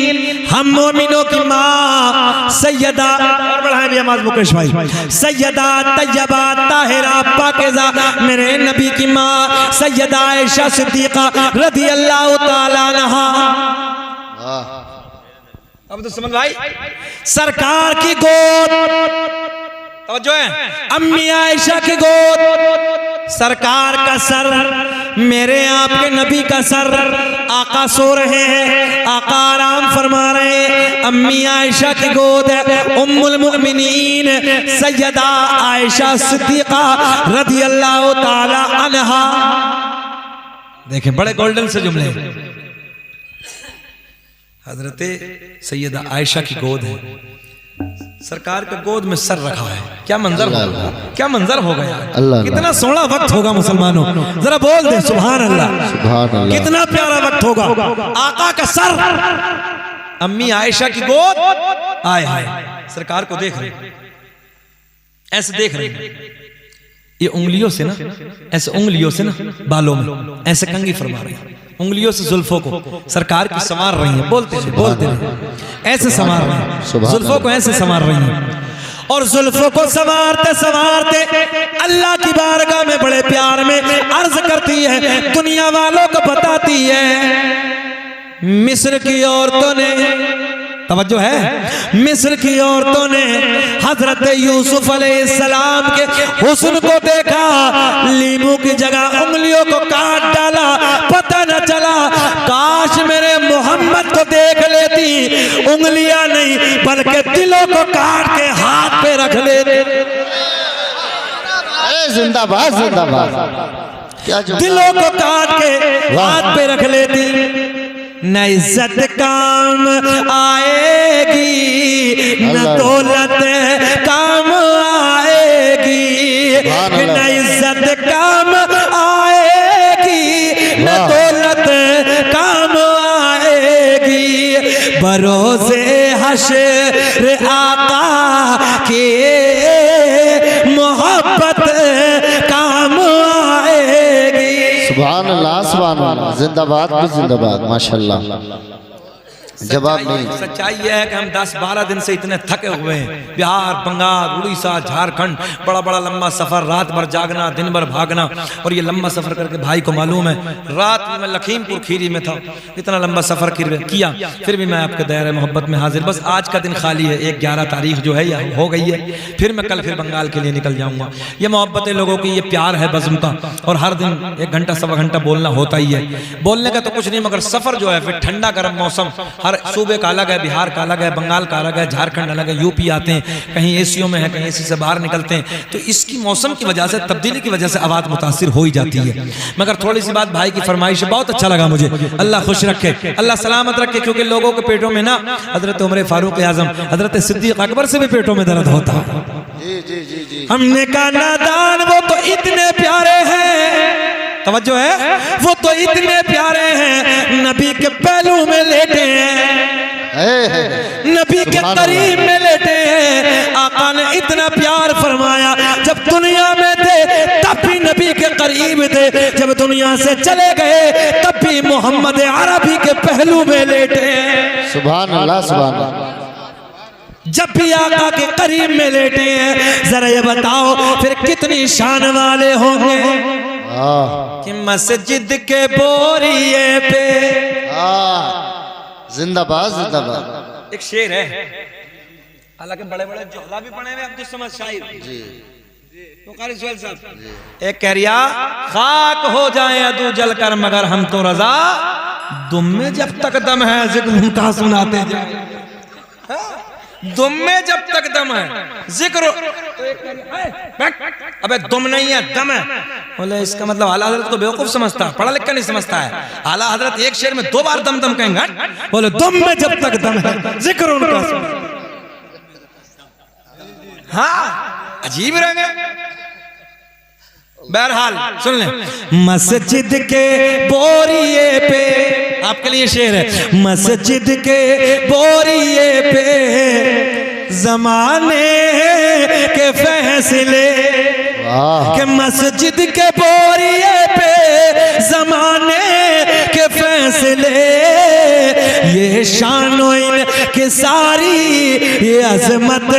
हम मोमिनों की माँ सैयदा, और बढ़ाएं भी आवाज मुकेश भाई, सैयदा तैयबा ताहिरा पाकीज़ा, मेरे नबी की माँ सैयदा आयशा सिद्दीक़ा रज़ी अल्लाह ताला अन्हा। अब तो समझ भाई, सरकार की गोद, जो है अम्मी आयशा की गोद, सरकार का सर, मेरे आपके नबी का सर, आका सो रहे हैं, आका आराम फरमा रहे हैं, अम्मी आयशा की गोद है, उम्मुल मुमिनीन सैयदा आयशा सिद्दीक़ा रज़ी अल्लाह ताला अन्हा। देखें बड़े गोल्डन से जुमले, हजरते सैयदा आयशा की गोद है, सरकार के गोद में सर रखा है। क्या मंजर होगा, क्या मंजर होगा यार, कितना सोना वक्त होगा मुसलमानों, जरा बोल दे सुभान अल्लाह, कितना प्यारा वक्त होगा। आका का सर, अम्मी आयशा की गोद, आए हाय, सरकार को देख रहे, ऐसे देख रहे हैं, ये उंगलियों से ना, ऐसे उंगलियों से ना बालों में ऐसे कंघी फरमा रही है, उंगलियों से जुल्फों को सरकार की संवार रही है, बोलते रहे ऐसे संवार रही है, जुल्फों को ऐसे संवार रही है। और जुल्फों को संवारते संवारते अल्लाह की बारगाह में बड़े प्यार में अर्ज करती है, दुनिया वालों को बताती है, मिस्र की औरतों ने, तवज्जो है, मिस्र की औरतों ने हजरत यूसुफ अलैहिस्सलाम के हुस्न को देखा, लीमू की जगह उंगलियों को काट डाला, पता न चला, काश मेरे मोहम्मद को देख लेती, उंगलियां नहीं बल्कि दिलों को काट के हाथ पे रख लेती। जिंदाबाद जिंदाबाद, क्या दिलों को काट के हाथ पे रख लेती। न इज्जत काम आएगी, न दौलत काम आएगी, न इज्जत काम आएगी, न दौलत काम आएगी, भरोसे हश्र आका के मोहब्बत काम आएगी। सुभान अल्लाह सुभान अल्लाह, जिंदाबाद भी जिंदाबाद, माशाल्लाह। जवाब नहीं। सच्चाई यह है कि हम 10-12 दिन से इतने थके हुए हैं, बिहार, बंगाल, उड़ीसा, झारखंड, बड़ा बड़ा लंबा सफर, रात भर जागना, दिन भर भागना, और ये लंबा सफर करके भाई को मालूम है, रात में मैं लखीमपुर खीरी में था, इतना लंबा सफर किया, फिर भी मैं आपके दायरे मोहब्बत में हाजिर। बस आज का दिन खाली है, 11 तारीख जो है यह हो गई है, फिर मैं कल फिर बंगाल के लिए निकल जाऊंगा। ये मोहब्बत लोगों की, ये प्यार है बज़्म का, और हर दिन 1 घंटा 1.25 घंटा बोलना होता ही है। बोलने का तो कुछ नहीं, मगर सफर जो है, फिर ठंडा गर्म मौसम, हर सूबे का अलग है, बिहार का अलग है, बंगाल का अलग है, झारखंड अलग है, यूपी आते हैं, कहीं एसीओ में है, कहीं एसी से बाहर निकलते हैं, तो इसकी मौसम की वजह से, तब्दीली की वजह से आवाज मुतासिर हो ही जाती है। मगर थोड़ी सी बात, भाई की फरमाइश है, बहुत अच्छा लगा मुझे, अल्लाह खुश रखे, अल्लाह सलामत रखे, क्योंकि लोगों के पेटों में ना हजरत उमर फारूक आजम, हजरत सिद्दीक अकबर से भी पेटों में दर्द होता है। हमने कहा नादान वो तो इतने प्यारे हैं, तवज्जो है, वो तो इतने प्यारे हैं, नबी के पहलू में लेटे हैं, नबी के करीब में लेटे हैं। आका ने इतना प्यार फरमाया, जब दुनिया में थे तब भी नबी के करीब थे, जब दुनिया से चले गए तब भी मोहम्मद अरबी के पहलू में लेटे हैं। सुभान अल्लाह सुभान अल्लाह। जब भी आका के करीब में लेटे हैं, जरा ये बताओ फिर कितनी शान वाले होंगे कि मस्जिद के बोरिए पे। जिंदाबाद जिंदाबाद। एक शेर है, हालांकि बड़े बड़े जोहला भी पढ़े हुए अब्दुल समद शायर जी, तो कारी सुहेल साहब एक कह रिया, खाक हो जाए अदू जल कर मगर हम तो रजा, दुम में जब तक दम है जिक्र उनका सुनाते जाए, दुम में जब तक दम है जिक्र, अबे दुम नहीं है दम है, बोले इसका मतलब आला हजरत को बेवकूफ समझता, पढ़ा लिखा नहीं समझता है। आला हजरत एक शेर में 2 बार दम दम कहेंगे, बोले दुम में जब तक दम है जिक्र उनका। हाँ अजीब रंग। बहरहाल सुन ले, मस्जिद के बोरिए पे, आपके लिए शेर है, मस्जिद के बोरिए पे जमाने के फैसले, के मस्जिद के बोरिए पे जमाने के फैसले, ये शानो इनकी सारी ये अजमत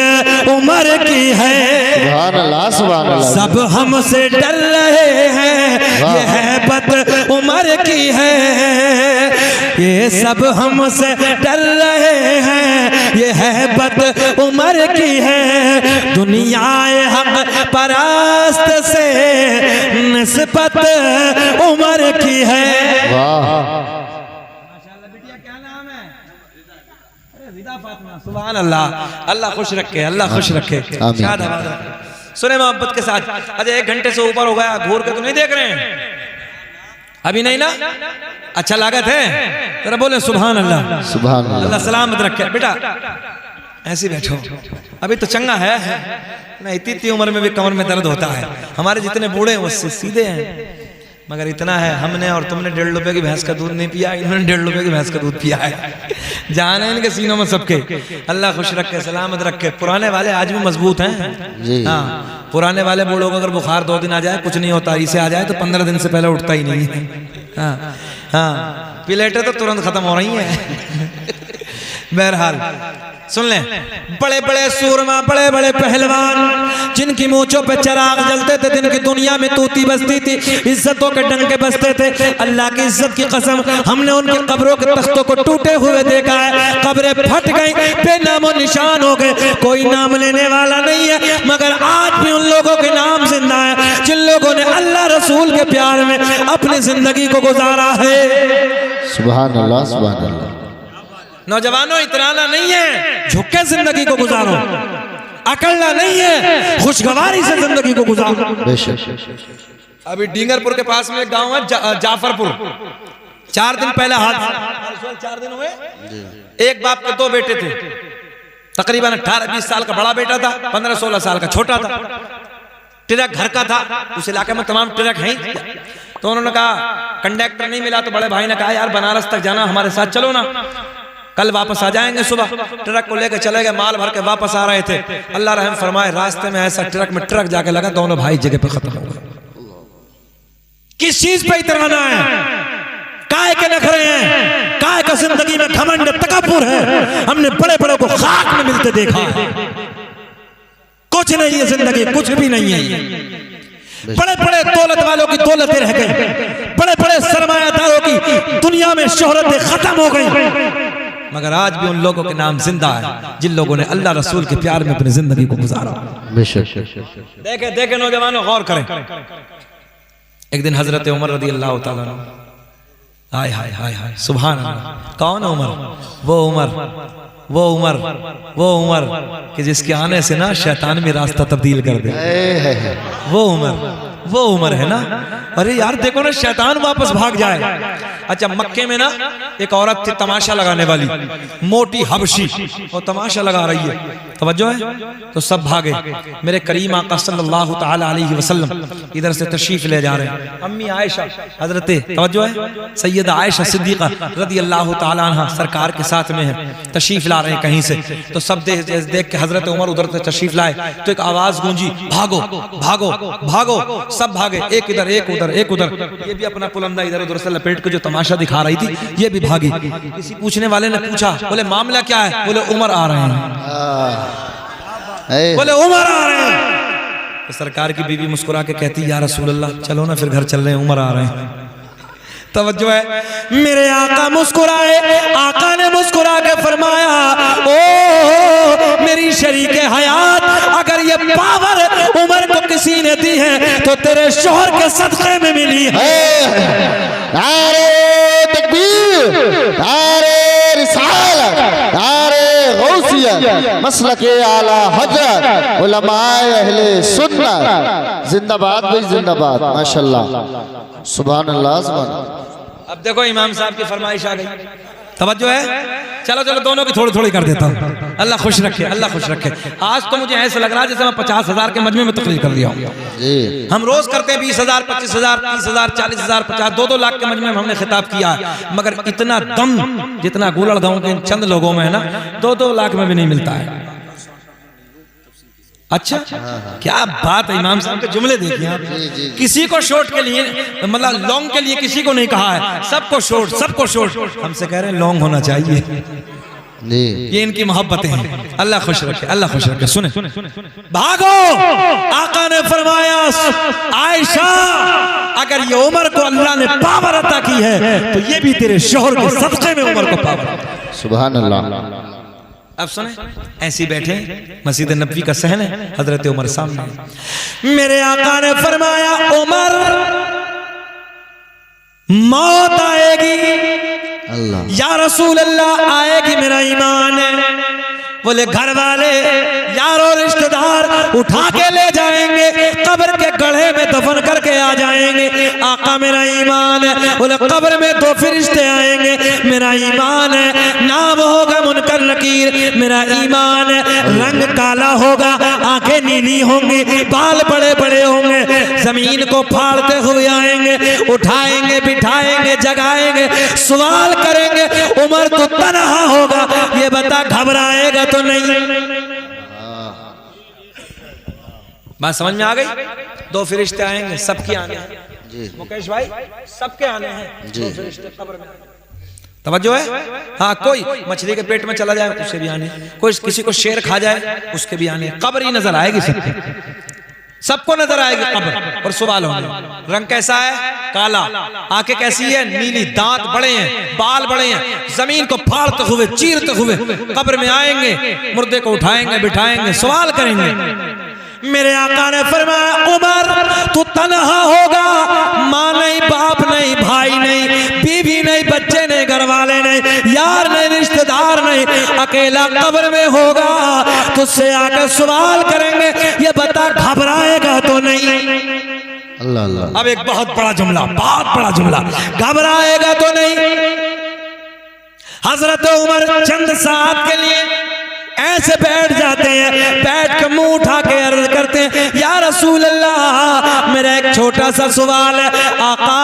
उमर की है। सुभान अल्लाह सुभान अल्लाह। सब हमसे डर रहे हैं, ये हैबत उमर की है, ये सब हमसे डर रहे हैं, ये हैबत उमर की है, दुनियाए हक परास्त से निस्बत उमर की है। वाह सुभान अल्लाह, अल्लाह खुश रखे, अल्लाह खुश रखे। सुने मोहब्बत के साथ, अरे 1 घंटे से ऊपर हो गया, घूर के तो नहीं देख रहे हैं अभी? नहीं ना, अच्छा लागत है, जरा बोले सुभान अल्लाह सुभान अल्लाह। अल्लाह सलामत रखे। बेटा ऐसे बैठो, अभी तो चंगा है ना, इतनी उम्र में भी कमर में दर्द होता है, हमारे जितने बूढ़े हैं उससे सीधे हैं, मगर इतना है, हमने और तुमने 1.5 रुपए की भैंस का दूध नहीं पिया, इन्होंने 1.5 रुपए की भैंस का दूध पिया है। जान है इनके सीनों में सबके। अल्लाह खुश रखे, सलामत रखे। पुराने वाले आज भी मजबूत हैं। हाँ, पुराने वाले बूढ़ों को अगर बुखार 2 दिन आ जाए कुछ नहीं होता, इसे आ जाए तो 15 दिन से पहले उठता ही नहीं है। हाँ हाँ, प्लेटें तो तुरंत खत्म हो रही हैं। बहरहाल सुन लें, बड़े बड़े सूरमा, बड़े बड़े पहलवान, जिनकी मूंछों पे चिराग जलते थे, जिनकी दुनिया में तूती बसती थी, इज्जतों के डंके बसते थे। अल्लाह की इज्जत की कसम, हमने उनकी कब्रों के तख्तों को टूटे हुए देखा है। कब्रें फट गई, बेनामो निशान हो गए, कोई नाम लेने वाला नहीं है। मगर आज भी उन लोगों के नाम जिंदा है जिन लोगों ने अल्लाह रसूल के प्यार में अपनी जिंदगी को गुजारा है। सुभान अल्लाह, सुभान अल्लाह। नौजवानों, इतराना नहीं है, झुक के जिंदगी को गुजारो। अकड़ना नहीं है, खुशगवारी से जिंदगी को गुजारो। बेशक। अभी डींगरपुर के पास में एक गांव है जाफरपुर। 4 दिन पहले हादसा, 4 दिन हुए। एक बाप के 2 बेटे थे, तकरीबन 18-20 साल का बड़ा बेटा था, 15-16 साल का छोटा था। ट्रक घर का था, उस इलाके में तमाम ट्रक हैं। तो उन्होंने कहा, कंडक्टर नहीं मिला तो बड़े भाई ने कहा, यार बनारस तक जाना, हमारे साथ चलो ना, कल वापस आ जाएंगे सुबह। ट्रक को लेकर चले गए, माल भर के वापस आ रहे थे। अल्लाह रहम फरमाए, रास्ते में ऐसा ट्रक में ट्रक जाके लगा, दोनों भाई जगह पे खत्म हो गए। किस चीज पे इतराना है? काय के नखरे हैं, काय का जिंदगी में घमंड तकब्बुर है। हमने बड़े बड़े को खाक में मिलते देखा है। कुछ नहीं है जिंदगी, कुछ भी नहीं है। बड़े बड़े दौलत वालों की दौलतें रह गई, बड़े बड़े सरमायादारों की दुनिया में शोहरतें खत्म हो गई। मगर आज भी उन लोगों के नाम जिंदा है जिन लोगों ने अल्लाह रसूल के प्यार में अपनी जिंदगी को गुजारा। देखे देखे नौजवानों, गौर करें। एक दिन हजरत उमर रदी अल्लाह तआला अन्हु, हाय हाय हाय हाय, सुभान अल्लाह। कौन उमर? वो उमर कि जिसके आने से ना शैतान भी रास्ता तब्दील कर दे। वो उमर है ना। अरे यार देखो ना, शैतान वापस भाग जाए। अच्छा, मक्के में ना एक औरत थी तमाशा लगाने वाली, मोटी हबशी, और तमाशा लगा रही है, तवज्जो है, तो सब भागे। मेरे करीम आका सल्लल्लाहु तआला अलैहि वसल्लम इधर से तशरीफ ले जा रहे हैं। अम्मी आयशा, हजरत तवज्जो है, सैयदा आयशा सिद्दीका रदी अल्लाह तआला अन्हा सरकार के साथ में है, तशरीफ ला रहे हैं कहीं से। तो सब देख के हजरत उमर उधर से तशरीफ लाए तो एक आवाज गूंजी, भागो भागो भागो। सब भागे, एक इधर एक उधर एक उधर। ये भी अपना पुलंदा इधर उधर से लपेट के जो तमाशा दिखा रही थी, ये भी भागी। किसी पूछने वाले ने पूछा, बोले मामला क्या है? बोले उमर आ रहे हैं। बोले उमर आ रहे हैं। तो सरकार की बीवी मुस्कुरा के कहती, या रसूल अल्लाह, चलो ना फिर घर चल रहे हैं, उमर आ रहे हैं। तवज्जो है, मेरे आका मुस्कुराए। आका ने मुस्कुरा के फरमाया, ओ मेरी शरीके हयात, अगर ये पावर उमर को किसी ने दी है तो तेरे शोहर के सदक़े में मिली है। नारे तकबीर, नारे रिसालत, नारे गौसियत, मसलके आला हजरत, उलमाए अहले सुन्नत, जिंदाबाद भाई जिंदाबाद, माशाल्लाह, सुभान अल्लाह, सुभान अल्लाह। अब देखो इमाम साहब की फरमाइश आ गई, तवज्जो है। चलो चलो, दोनों की थोड़ी थोड़ी कर देता हूँ। अल्लाह खुश रखे, अल्लाह खुश रखे। आज तो मुझे ऐसा लग रहा है जैसे मैं 50,000 के मजमे में तकरीर कर दिया हूँ। हम रोज करते हैं 20,000, 25,000, 30,000, 40,000, 50, 2-2 लाख के मजमे में हमने खिताब किया है। मगर इतना दम जितना गोलड़ गांव के चंद लोगों में है ना, 2-2 लाख में भी नहीं मिलता है। अच्छा, क्या बात है। इमाम साहब के जुमले देखिए आप। किसी को शॉर्ट के लिए, मतलब लॉन्ग के लिए किसी को नहीं कहा है, सबको शॉर्ट, सबको शॉर्ट। हमसे कह रहे हैं लॉन्ग होना चाहिए। ये इनकी मोहब्बतें हैं। अल्लाह खुश रखे, अल्लाह खुश रखे। सुने, भागो। आका ने फरमाया, आयशा, अगर ये उमर को अल्लाह ने पावर अता की है तो ये भी तेरे शोहर के सदक़े में उमर को पावर। सुभान अल्लाह। अब सुने, ऐसी बैठे, मस्जिद नबवी का सहन है, हजरत उमर सामने। मेरे आका ने फरमाया, उमर, मौत आएगी। अल्लाह, या रसूल अल्लाह, आएगी, मेरा ईमान है। बोले घर वाले, यारों, रिश्तेदार उठा के ले जाएंगे, कब्र के गड्ढे में दफन करके आ जाएंगे। आका, मेरा ईमान है। बोले कब्र में 2 फरिश्ते आएंगे, मेरा ईमान है। नाम होगा मुनकर नकीर, मेरा ईमान है। रंग काला होगा, आंखें नीली होंगी, बाल बड़े बड़े होंगे, जमीन को फाड़ते हुए आएंगे, उठाएंगे, बिठाएंगे, जगाएंगे, सवाल करेंगे उमर तो तन्हा होगा, ये बता घबराएगा तो नहीं। बात समझ में आ गई? दो फरिश्ते आएंगे, सबके आने हैं मुकेश भाई, सबके आने हैं दो फरिश्ते कब्र में। तवज्जो है? हाँ, कोई मछली के पेट में चला जाए उससे भी आने, कोई किसी को शेर खा जाए उसके भी आने, कब्र ही नजर आएगी सबको नजर आएगी कब्र। और सवाल होंगे, रंग कैसा है? काला, आंखें कैसी है? नीली, दांत बड़े हैं, बाल बड़े हैं, जमीन को फाड़ते हुए, चीरते हुए कब्र में आएंगे, मुर्दे को उठाएंगे, बिठाएंगे, सवाल करेंगे। मेरे आका ने फरमाया उमर तू तन्हा होगा, माँ नहीं, बाप नहीं, भाई नहीं, बीवी नहीं, बच्चे नहीं, घर वाले नहीं, यार नहीं, रिश्तेदार नहीं, अकेला कब्र में होगा, तुझसे आकर सवाल करेंगे, ये बता घबराएगा तो नहीं? अल्लाह अल्लाह। अब एक बहुत बड़ा जुमला, बहुत बड़ा जुमला, घबराएगा तो नहीं? हजरत उमर चंद साहब के लिए ऐसे बैठ जाते हैं, बैठ के मुंह उठा के अर्ज करते हैं, या रसूल अल्लाह मेरा एक छोटा सा सवाल है, आका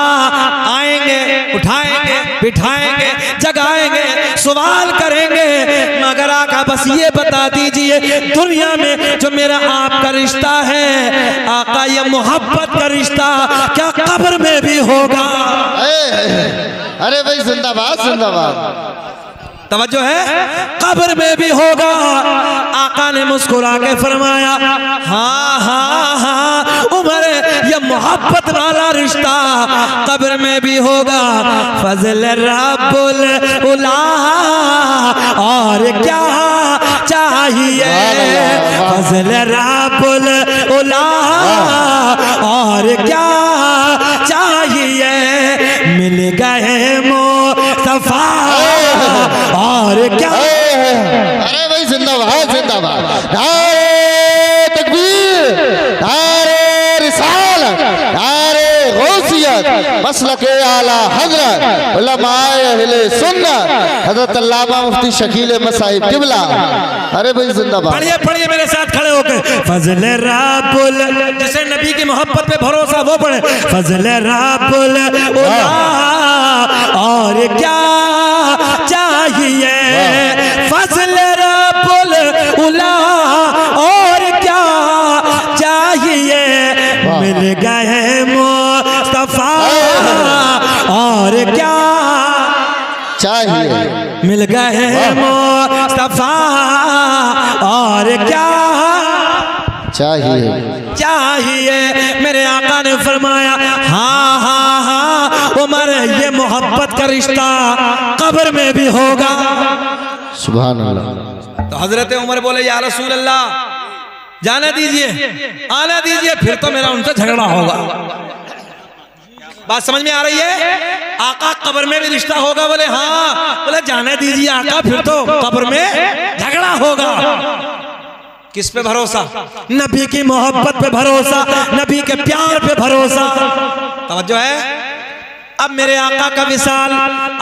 आएंगे, उठाएंगे, बिठाएंगे, जगाएंगे, सवाल करेंगे, मगर आका बस ये बता दीजिए दुनिया में जो मेरा आपका रिश्ता है आका, ये मोहब्बत का रिश्ता क्या कब्र में भी होगा? अरे भाई जिंदाबाद जिंदाबाद। तवज्जो है? कब्र में भी होगा। आका ने मुस्कुरा के फरमाया हाँ हाँ हाँ उमर, ये मोहब्बत वाला रिश्ता कब्र में भी होगा। फजल रब्बुल उला और क्या चाहिए, फजल रब्बुल उला और क्या चाहिए, मिल गए मुस्तफा और क्या। अरे भाई जिंदाबाद जिंदाबाद। नारे तकबीर, नारे रिसालत, नारे गौसियत, मसलके आला हजरत उलमाए अहले सुन्नत हजरत अल्लामा मुफ्ती शकील मसाइब किबला। अरे भाई जिंदाबाद। पढ़िए पढ़िए मेरे साथ खड़े होकर, फजल रब्बुल, जिसे नबी की मोहब्बत पे भरोसा वो पढ़े, फजल रब्बुल उला और क्या चाहिए, फजल रब्बुल उला और क्या चाहिए, मिल गए मुस्तफा और क्या चाहिए, मिल गए मुस्तफा और क्या चाहिए, चाहिए। मेरे आका ने फरमाया हाँ हाँ हाँ उमर, ये मोहब्बत का रिश्ता कब्र में भी होगा। सुभान अल्लाह। तो हजरत उमर बोले या रसूल अल्लाह जाने दीजिए, आने दीजिए, फिर तो मेरा उनसे झगड़ा होगा। बात समझ में आ रही है? आका कब्र में भी रिश्ता होगा? बोले हाँ। बोले जाने दीजिए आका, फिर तो कब्र में झगड़ा होगा। किस पे भरोसा? नबी की मोहब्बत पे भरोसा, नबी के प्यार पे भरोसा। तवज्जो है? अब मेरे आका का विसाल,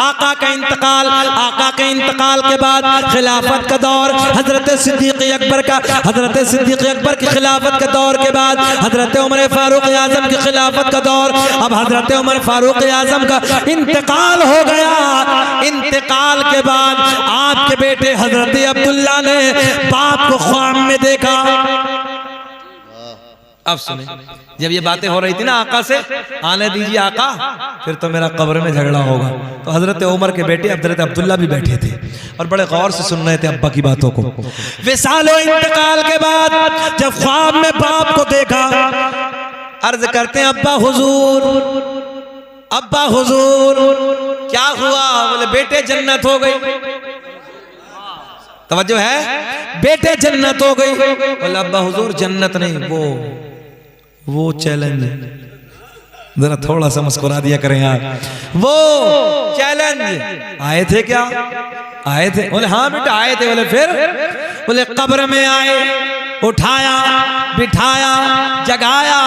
आका का इंतकाल, आका के इंतकाल के बाद खिलाफत का दौर, हजरत सिद्दीक अकबर का, हजरत सिद्दीक अकबर की खिलाफत के दौर के बाद हजरत उमर फारूक आजम की खिलाफत का दौर। अब हजरत उमर फारूक आजम का इंतकाल हो गया। इंतकाल के बाद आपके बेटे हजरत अब्दुल्ला ने बाप को ख्वाब में देखा। अब सुने, जब ये बातें हो रही थी ना आका से, आने दीजिए आका, फिर तो मेरा कब्र में झगड़ा होगा, तो हजरत उमर के बेटे हजरत अब्दुल्ला भी बैठे थे और बड़े गौर से सुन रहे थे अब्बा की बातों को। विसालो इंतकाल के बाद जब ख्वाब में बाप को देखा, अर्ज करते हैं अब्बा हुजूर, अब्बा हुजूर क्या हुआ? बोले बेटे जन्नत हो गई। तवज्जो है? बेटे जन्नत हो गई। बोले अब्बा हुजूर जन्नत नहीं, वो चैलेंज, जरा थोड़ा सा मुस्कुरा दिया करें यार। वो चैलेंज आए थे क्या? आए थे? बोले हाँ बेटा आए थे। बोले फिर? बोले कब्र में आए, उठाया, बिठाया, जगाया,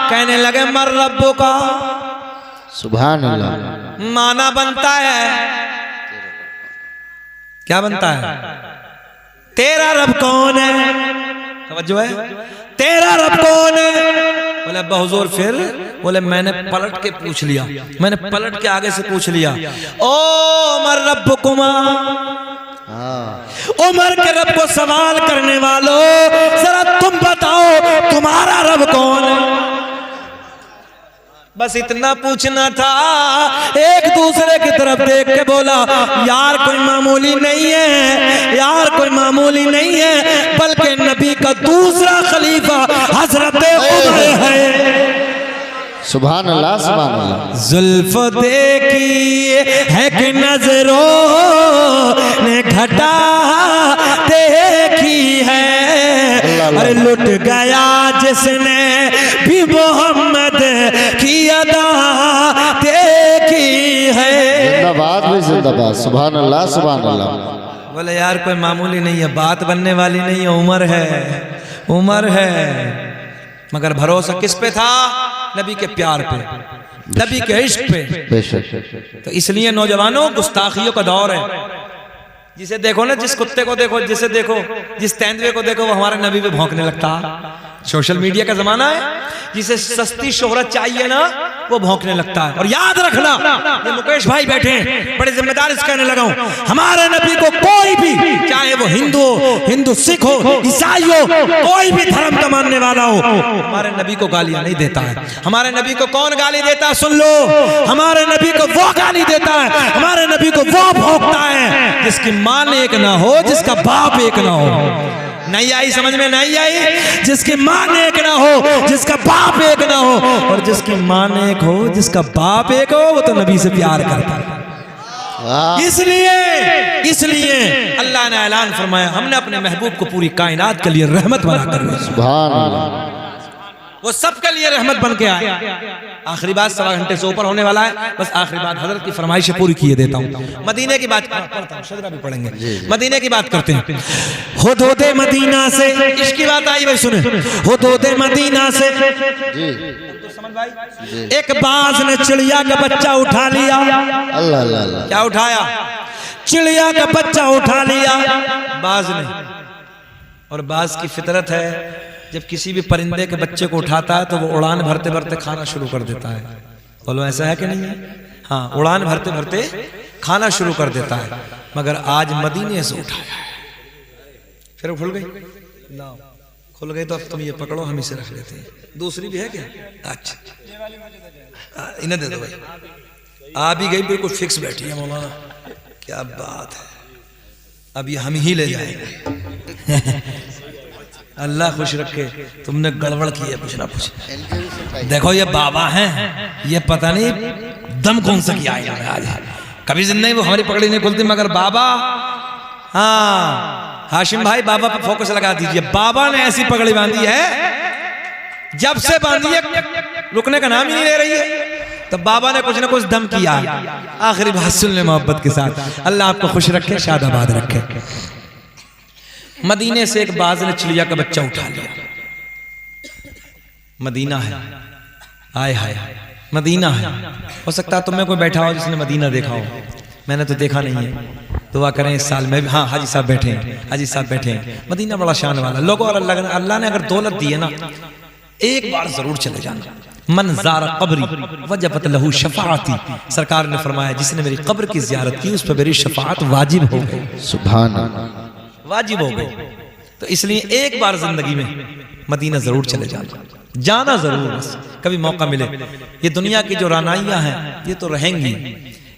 कहने लगे मर रब्बो का। सुभान अल्लाह। माना बनता है, क्या बनता है? तेरा रब कौन है? जो है तेरा रब कौन है? बोले अब्बा हुजूर फिर? बोले मैंने पलट के पूछ लिया, मैंने पलट के आगे से पूछ लिया, ओ उमर रब्बुकुमा, उमर के रब को सवाल करने वालों जरा तुम बताओ तुम्हारा रब कौन है? बस इतना पूछना था। एक दूसरे की तरफ देख के बोला यार कोई मामूली नहीं है, यार कोई मामूली नहीं है, बल्कि नबी का दूसरा खलीफा हजरत उमर है। सुभान अल्लाह सुभान अल्लाह। जुल्फ देखी है कि नजरों ने घटा देखी है, अरे लुट गया जिसने भी मोहम्मद की अदा देखी है। जिंदाबाद भी जिंदाबाद। सुभान अल्लाह सुभान अल्लाह। बोले यार कोई मामूली नहीं है, बात बनने वाली नहीं है, उमर है, उमर है। मगर भरोसा किस पे था? नबी के प्यार पे, नबी के इश्क पे। तो इसलिए नौजवानों गुस्ताखियों का दौर है। जिसे देखो ना, जिस कुत्ते को देखो, जिसे देखो, जिस तेंदुए को देखो, वो हमारे नबी पे भौंकने लगता है। सोशल मीडिया का जमाना है, जिसे सस्ती शोहरत चाहिए ना वो भौंकने लगता है। और याद रखना, ये मुकेश भाई बैठे हैं, बड़े जिम्मेदार से कहने लगा हूं, हमारे नबी को कोई भी, चाहे वो हिंदू सिख हो, ईसाई हो, कोई भी धर्म का मानने वाला हो, हमारे नबी को गालियां नहीं देता है। हमारे नबी को कौन गाली देता है? सुन लो, हमारे नबी को वो गाली देता है, हमारे नबी को वो भौंकता है जिसकी मां एक ना हो, जिसका बाप एक ना हो। नहीं आई समझ में? नहीं आई? जिसकी मां एक ना हो, जिसका बाप एक ना हो, और जिसकी मां एक हो, जिसका बाप एक हो, वो तो नबी से प्यार करता है। इसलिए अल्लाह ने ऐलान फरमाया, हमने अपने महबूब को पूरी कायनात के लिए रहमत बनाकर भेजा। सुभान अल्लाह। वो सबके लिए रहमत बन के आए। आखिरी बात 1.25 घंटे से ऊपर होने वाला है, बस आखिरी बात हजरत की फरमाइश पूरी किए देता हूँ। मदीने की बात पढ़ता हूँ, शजरा भी पढ़ेंगे। मदीने की बात करते हैं। हुदूदे मदीना से इसकी बात आई भाई, सुने। हुदूदे मदीना से एक बाज ने चिड़िया का बच्चा उठा लिया। अल्लाह अल्लाह। क्या उठाया? चिड़िया का बच्चा उठा लिया बाज ने। और बाज की फितरत है, जब किसी भी परिंदे के बच्चे को उठाता है तो वो उड़ान भरते भरते खाना शुरू कर देता है। बोलो ऐसा है कि नहीं है? हाँ, उड़ान भरते भरते खाना शुरू कर देता है। मगर आज मदीने से उठाया है, फिर खुल गई, लाओ खुल गई तो अब तुम ये पकड़ो, हम इसे रख लेते हैं। दूसरी भी है क्या? अच्छा इन्हें दे दो भाई। आ भी गई, बिल्कुल फिक्स बैठी है मौलाना, क्या बात है। अब ये हम ही ले जाएंगे। अल्लाह खुश रखे। तुमने गड़बड़ की है, कुछ ना कुछ। देखो ये बाबा हैं, ये पता नहीं दम कौन सा किया है आज। कभी जिंदगी वो हमारी पकड़ी नहीं खुलती, मगर बाबा, हाँ हाशिम भाई, बाबा पे फोकस लगा दीजिए। बाबा ने ऐसी पगड़ी बांधी है, जब से बांधी है रुकने का नाम ही नहीं ले रही है। तो बाबा ने कुछ ना कुछ दम किया है। आखिरी बात सुन ले मोहब्बत के साथ। अल्लाह आपको खुश रखे, शादाबाद रखे। मदीने से एक बाज ने चिड़िया का बच्चा उठा लिया। मदीना है, आए हाय मदीना है। हो सकता है तुम में कोई बैठा हो जिसने मदीना देखा हो, मैंने तो देखा नहीं है। दुआ करें इस साल में भी। हाँ, हाजी साहब बैठे हैं, हाजी साहब बैठे हैं। मदीना बड़ा शान वाला लोगों, और अल्लाह ने अगर दौलत दी है ना, एक बार जरूर चले जाना। मन ज़ारा कब्री वजबत लहू शफाअती, सरकार ने फरमाया जिसने मेरी कब्र की जियारत की उस पर मेरी शफाअत वाजिब हो गई। सुभान अल्लाह, वाजिब हो गई। तो इसलिए एक बार जिंदगी में मदीना जरूर चले जाना जरूर, बस कभी मौका मिले। ये दुनिया की जो रानाइयां हैं ये तो रहेंगी,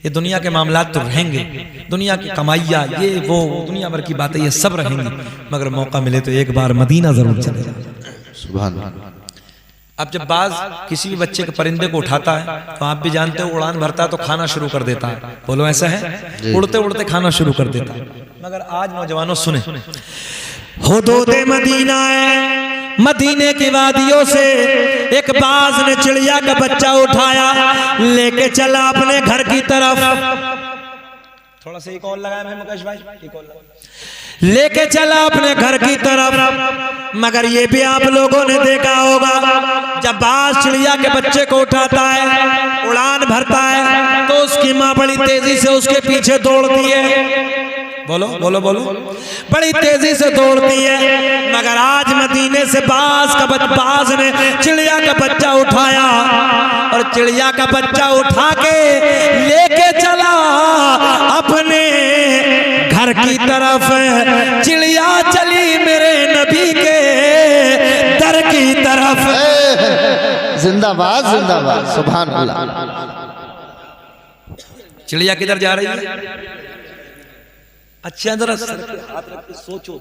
ये दुनिया के मामलात तो रहेंगे, दुनिया की कमाइयां, ये वो दुनिया भर की बातें ये सब रहेंगी, मगर मौका मिले तो एक बार मदीना जरूर चले जाना। सुभान अल्लाह। अब जब बाज किसी भी बच्चे के परिंदे को उठाता है तो आप भी जानते हो उड़ान भरता है तो खाना शुरू कर देता है। बोलो ऐसा है? उड़ते उड़ते खाना शुरू कर देता है। मगर आज नौजवानों सुने, हुदूदे मदीना है, मदीने की वादियों से एक बाज ने चिड़िया का बच्चा उठाया, लेके चला अपने घर की तरफ। थोड़ा सा एक और लगाया मैं मुकेश भाई, एक और लेके चला अपने घर की तरफ। मगर ये भी आप लोगों ने देखा होगा, जब बाज चिड़िया के बच्चे को उठाता है, उड़ान भरता है, तो उसकी माँ बड़ी तेजी से उसके पीछे दौड़ती है। बोलो बोलो बोलो, बड़ी तेजी से दौड़ती है। मगर आज मदीने से बाज ने चिड़िया का बच्चा उठाया और चिड़िया का बच्चा उठा के लेके चला अपने घर की तरफ। चिड़िया चली मेरे नबी के दर की तरफ। जिंदाबाद जिंदाबाद, सुभान अल्लाह। चिड़िया किधर जा रही है? अच्छा जरा हाथ रख के सोचो,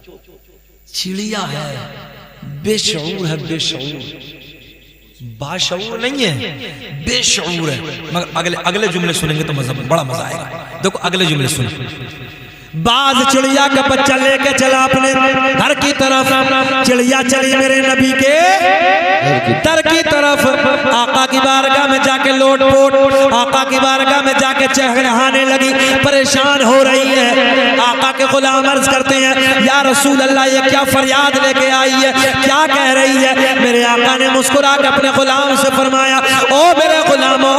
चिड़िया है, बेशऊर है, बेशऊर, बाशऊर नहीं है, बेशऊर है। मगर अगले जुमले सुनेंगे तो बड़ा मजा आएगा। देखो अगले जुमले सुनो। बाज चिड़िया का बच्चा लेके चला अपने घर की तरफ। चिड़िया चली मेरे नबी के दर की तरफ। आका की बारगाह में जाके लोटपोट, आका की बारगाह में जाके चहराने लगी, परेशान हो रही है। आका के गुलाम अर्ज करते हैं, या रसूल अल्लाह ये क्या फरियाद लेके आई है, क्या कह रही है? मेरे आका ने मुस्कुरा के अपने गुलाम से फरमाया, ओ मेरे गुलामो,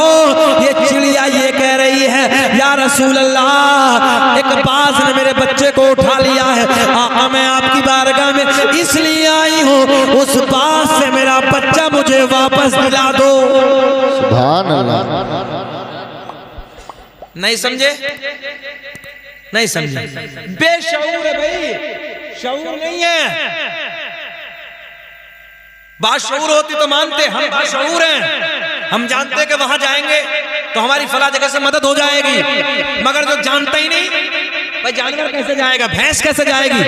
ये चिड़िया ये कह रही है, या रसूल अल्लाह एक बाज ने मेरे बच्चे को उठा लिया है। आका मैं आपकी बारगाह में इसलिए आई हूँ, उस बाज से मेरा बच्चा मुझे वापस दिला दो। सुभान अल्लाह। नहीं समझे? नहीं समझे? बेशऊर है भाई, शऊर नहीं है। बाशऊर होती तो मानते, हम बाशऊर हैं। हम जानते कि वहां जाएंगे तो हमारी फला जगह से मदद हो जाएगी। मगर जो जानता ही नहीं, भाई जानवर कैसे जाएगा, भैंस कैसे जाएगी,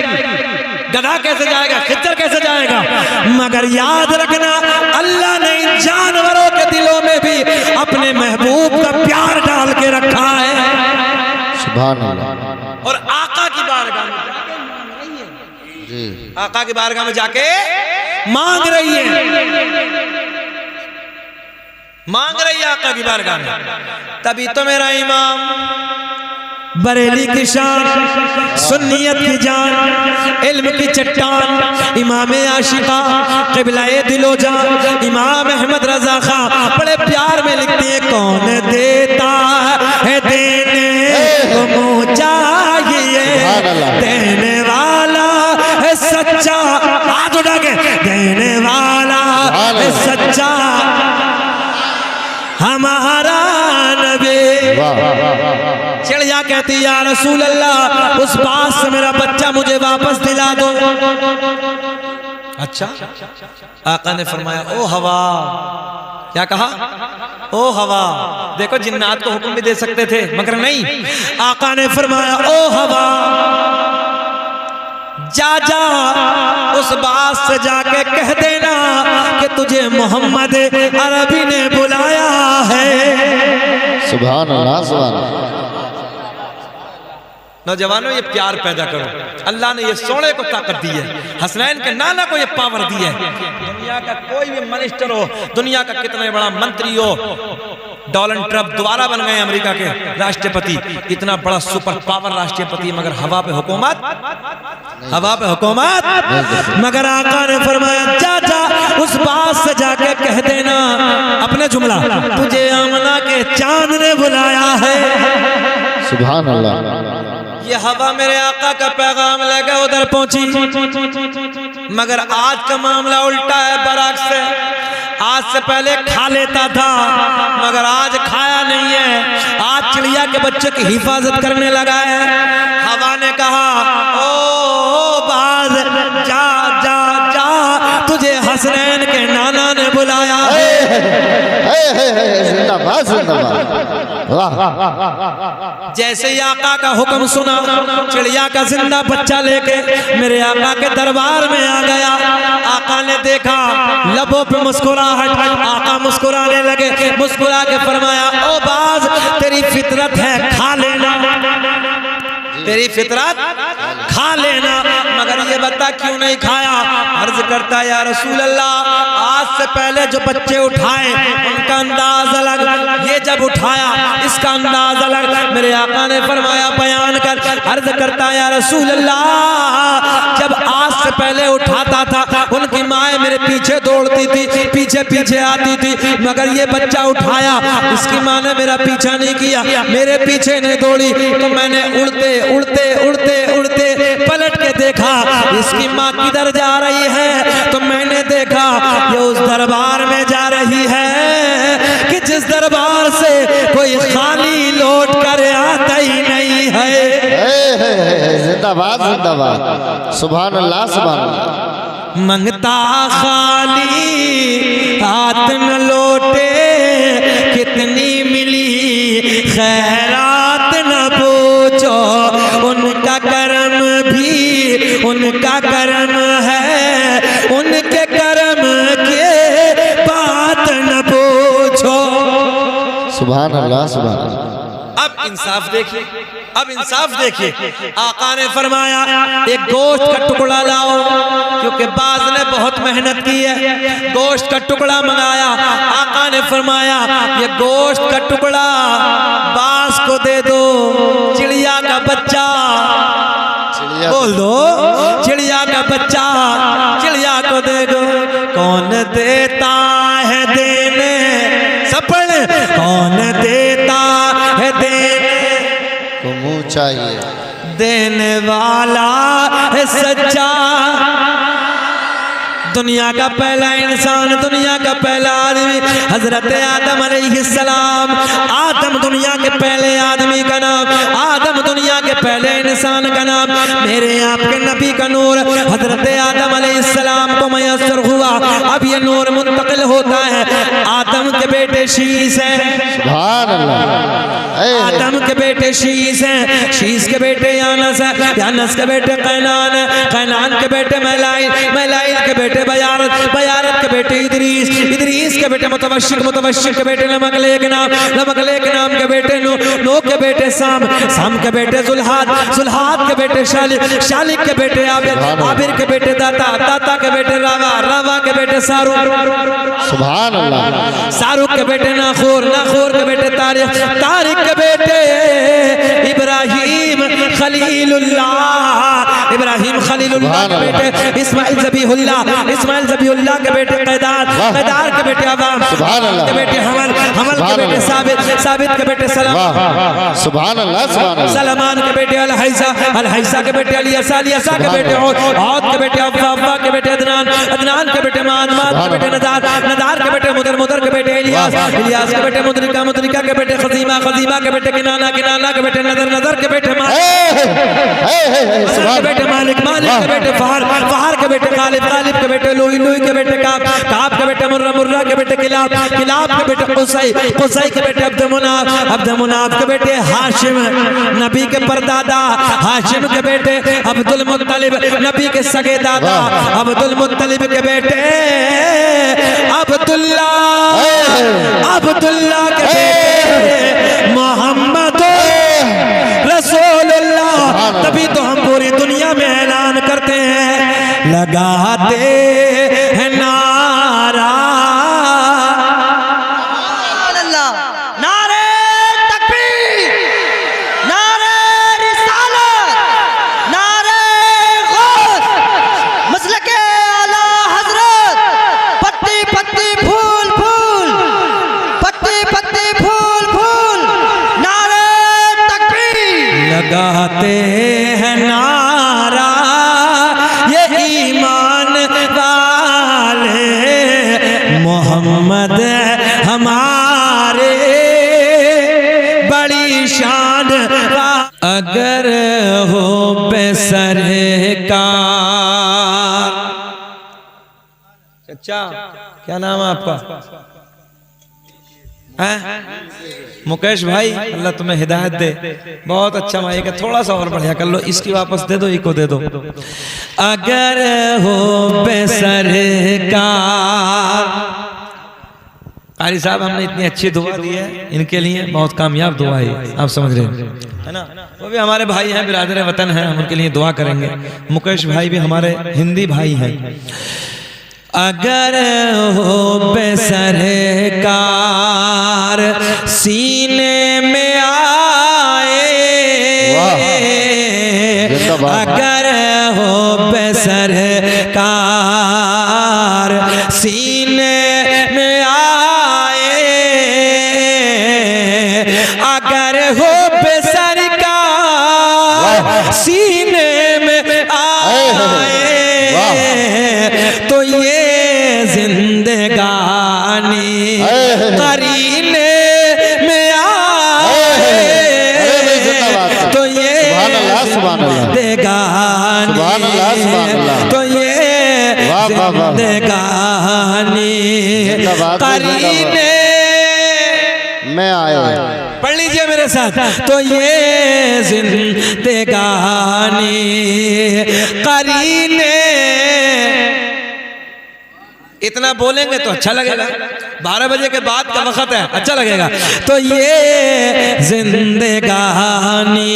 गधा कैसे जाएगा, खच्चर कैसे जाएगा? मगर याद रखना, अल्लाह ने इन जानवरों के दिलों में भी अपने महबूब का प्यार डाल के रखा है। सुभान अल्लाह। और आका की बारगाह में जाके मांग रही है जी, आका की बारगाह में जाके मांग रही है, मांग रही है आका की बारगाह में। तभी तो मेरा इमाम बरेली की शान, सुन्नियत की जान, इल्म की चट्टान, इमाम आशिका, क़िबला-ए दिलो जान, इमाम अहमद रज़ा खां बड़े प्यार में लिखते हैं, कौन देता है देने को मुँह चाहिए, देने वाला है सच्चा, हाथ उठा के, देने वाला है सच्चा हमारा नबी। चिड़िया कहती या रसूल अल्लाह उस बात से मेरा बच्चा मुझे वापस दिला दो। अच्छा, आका ने फरमाया, ओ हवा, क्या कहा? ओ हवा। देखो जिन्नात को हुक्म भी दे सकते थे मगर नहीं, आका ने फरमाया, ओ हवा जा जा उस बात से जाके कह देना कि तुझे मोहम्मद अरबी ने बुलाया है। सुभान अल्लाह, सुभान अल्लाह। नौजवानों ये प्यार पैदा करो। अल्लाह ने ये सोने को ताकत दी है, हसनैन के नाना को ये पावर दी है। दुनिया का कोई भी मिनिस्टर हो, दुनिया का कितना बड़ा मंत्री हो, डोनाल्ड ट्रम्प दोबारा बन गए अमेरिका के राष्ट्रपति, इतना बड़ा सुपर पावर राष्ट्रपति, मगर हवा पे हुकूमत, हवा पे हुकूमत। मगर आका ने फरमाया, जा जा उस बात से जाके कह देना अपने जुमला, तुझे आमना के चांद ने बुलाया है। सुभान अल्लाह। ये हवा मेरे आका का पैगाम लेकर उधर पहुंची। मगर आज का मामला उल्टा है बरअक्स से। आज से पहले खा लेता था मगर आज खाया नहीं है। आज चिड़िया के बच्चे की हिफाजत करने लगा है। हवा ने कहा, ओ बाज जा जा जा, तुझे हसनैन के नाना ने बुलाया है। जिंदाबाद जिंदाबाद। वाह। जैसे ही आका का हुक्म सुना, चिड़िया का जिंदा बच्चा लेके मेरे आका के दरबार में आ गया। आका ने देखा, लबों पे मुस्कुराहट, आका मुस्कुराने लगे। मुस्कुरा के फरमाया, ओ बाज तेरी फितरत है, खा लेना, तेरी फितरत खा लेना। मगर ये बता क्यों नहीं खाया? अर्ज करता, या रसूल अल्लाह आज से पहले जो बच्चे उठाए उनका अंदाज अलग, ये जब उठाया इसका अंदाज अलग। मेरे आका ने फरमाया, बयान कर। अर्ज करता, या रसूल अल्लाह जब आज से पहले उठाता था उनकी माँ मेरे मेरे पीछे दौड़ती थी, पीछे पीछे आती थी, मगर ये बच्चा उठाया, इसकी माँ ने मेरा पीछा नहीं किया, मेरे पीछे नहीं दौड़ी। तो मैंने उड़ते उड़ते उड़ते उड़ते पलट के देखा इसकी माँ किधर जा रही है। तो मैंने देखा ये उस दरबार में जा रही है कि जिस दरबार से कोई खाली लौट कर आता ही नहीं है। जिंदाबाद जिंदाबाद, सुभान अल्लाह सुभान अल्लाह। मंगता खाली हाथ न लौटे, कितनी मिली खैरात न पूछो, उनका करम भी उनका करम है, उनके करम के बात न पूछो। सुभान अल्लाह सुभान अल्लाह। अब इंसाफ देखिए, अब इंसाफ देखिए। आका ने फरमाया एक गोश्त का टुकड़ा लाओ, क्योंकि बाज ने बहुत मेहनत की है। गोश्त का टुकड़ा मंगाया, आका ने फरमाया ये गोश्त का टुकड़ा बाज को दे दो, चिड़िया का बच्चा बोल दो, चिड़िया का बच्चा चिड़िया को दे दो। कौन देता है देने सपन, कौन देता है देने को मुँह चाहिए, देने वाला है सच्चा। दुनिया का पहला इंसान, दुनिया का पहला आदमी हजरत आदम अलैहिस्सलाम। आदम दुनिया के पहले आदमी का नाम, आदम दुनिया के पहले इंसान का नाम। मेरे आपके नबी का नूर हजरत आदम अलैहिस्सलाम को मयस्सर हुआ। अब ये नूर मुंतकिल होता है, आदम के बेटे शीस हैं, सुभान अल्लाह। आदम के बेटे शीस हैं, शीस के बेटे यानस हैं, यानस के बेटे कैनान हैं, कैनान के बेटे मैलाइल, मैलाइल के बेटे बयारत, बयारत के बेटे इदरीस, इदरीस के बेटे मुतवश्शिक, मुतवश्शिक के बेटे लमकलेक नाम, लमकलेक नाम के बेटे नो, नो के बेटे साम, साम के बेटे जुल्हाद, जुल्हाद के बेटे शालिक, शालिक के बेटे आबिर, आबिर के बेटे दाता, दाता के बेटे रावा, रावा के बेटे सारू, सुभान अल्लाह। सारू के बेटे नाखूर, नाखूर के बेटे तारिक, तारिक के बेटे इब्राहिम खलीलुल्लाह, इब्राहिम खलीलुल्लाह के बेटे इस्माइल ज़बीहुल्लाह, इस्माइल ज़बीहुल्लाह के बेटे कैदार, कैदार के बेटे अवाम, के बेटे हमल, हमल के बेटे साबित, साबित के बेटे सलमान, सुभान अल्लाह सुभान अल्लाह। सलमान के बेटे अल-हैसा, अल-हैसा के बेटे अलियसा, अलियसा के बेटे औद के बेटे अव्वा, अव्वा के बेटे अदनान, अदनान के बेटे मान, मान के बेटे नदार, नदार के बेटे मुदर, मुदर के बेटे इलियास, इलियास के बेटे मुदरिका, मुदरिका के बेटे खजीमा, खजीमा के बेटे किनाना, किनाना के बेटे नदर, नदर के बेटे के बेटे मालिक, मालिक के बेटे फहर, फहर के बेटे गालिब, गालिब के बेटे लुई, लुई के बेटे काब, काब के बेटे मुर्रा, मुर्रा के बेटे किलाब, किलाब के बेटे कुसै, कुसै के बेटे अब्दुमुनाफ, अब्दुमुनाफ के बेटे हाशिम, नबी के परदादा, हाशिम के बेटे अब्दुल मुत्तलिब, नबी के सगे दादा अब्दुल मुत्तलिब के बेटे अब्दुल्ला, अब्दुल्ला के बेटे मोहम्मद रसूलुल्लाह। तभी तो हम पूरी दुनिया में ऐलान करते हैं, लगाते हैं नारा, नारे तकबीर, नारे रिसालत, नारे गौस, मसलके आला हजरत, पत्ती पत्ती फूल फूल, पत्ती पत्ती फूल फूल, नारे तकबीर। लगाते हैं नारा ये ईमान वाले, मोहम्मद हमारे बड़ी शान। अगर हो बेसरकार, अच्छा क्या नाम है आपका? मुकेश भाई, अल्लाह तुम्हें हिदायत दे, बहुत अच्छा माइक है, थोड़ा सा और बढ़िया कर लो, इसकी वापस दे दो, इको दे दो। अगर हो बेसरकार, कारी साहब हमने इतनी अच्छी दुआ दी है इनके लिए, बहुत कामयाब दुआ है, आप समझ रहे हैं ना। वो भी हमारे भाई हैं, बिरादर वतन हैं, हम उनके लिए दुआ करेंगे। मुकेश भाई भी हमारे हिंदी भाई हैं। अगर हो बेसरकार सीने में आए, अगर हो बेसरकार सीने में आए, अगर हो बेसर का सीने में आए, तो ये जिंदगानी करीने में आए, तो ये जिंदगानी, तो ये जिंदगानी करीने मैं आया। पढ़ लीजिए मेरे साथ, तो ये जिंदगानी करीने। इतना बोलेंगे तो अच्छा लगेगा, 12 बजे के बाद का वक्त है, अच्छा लगेगा। तो ये जिंदगानी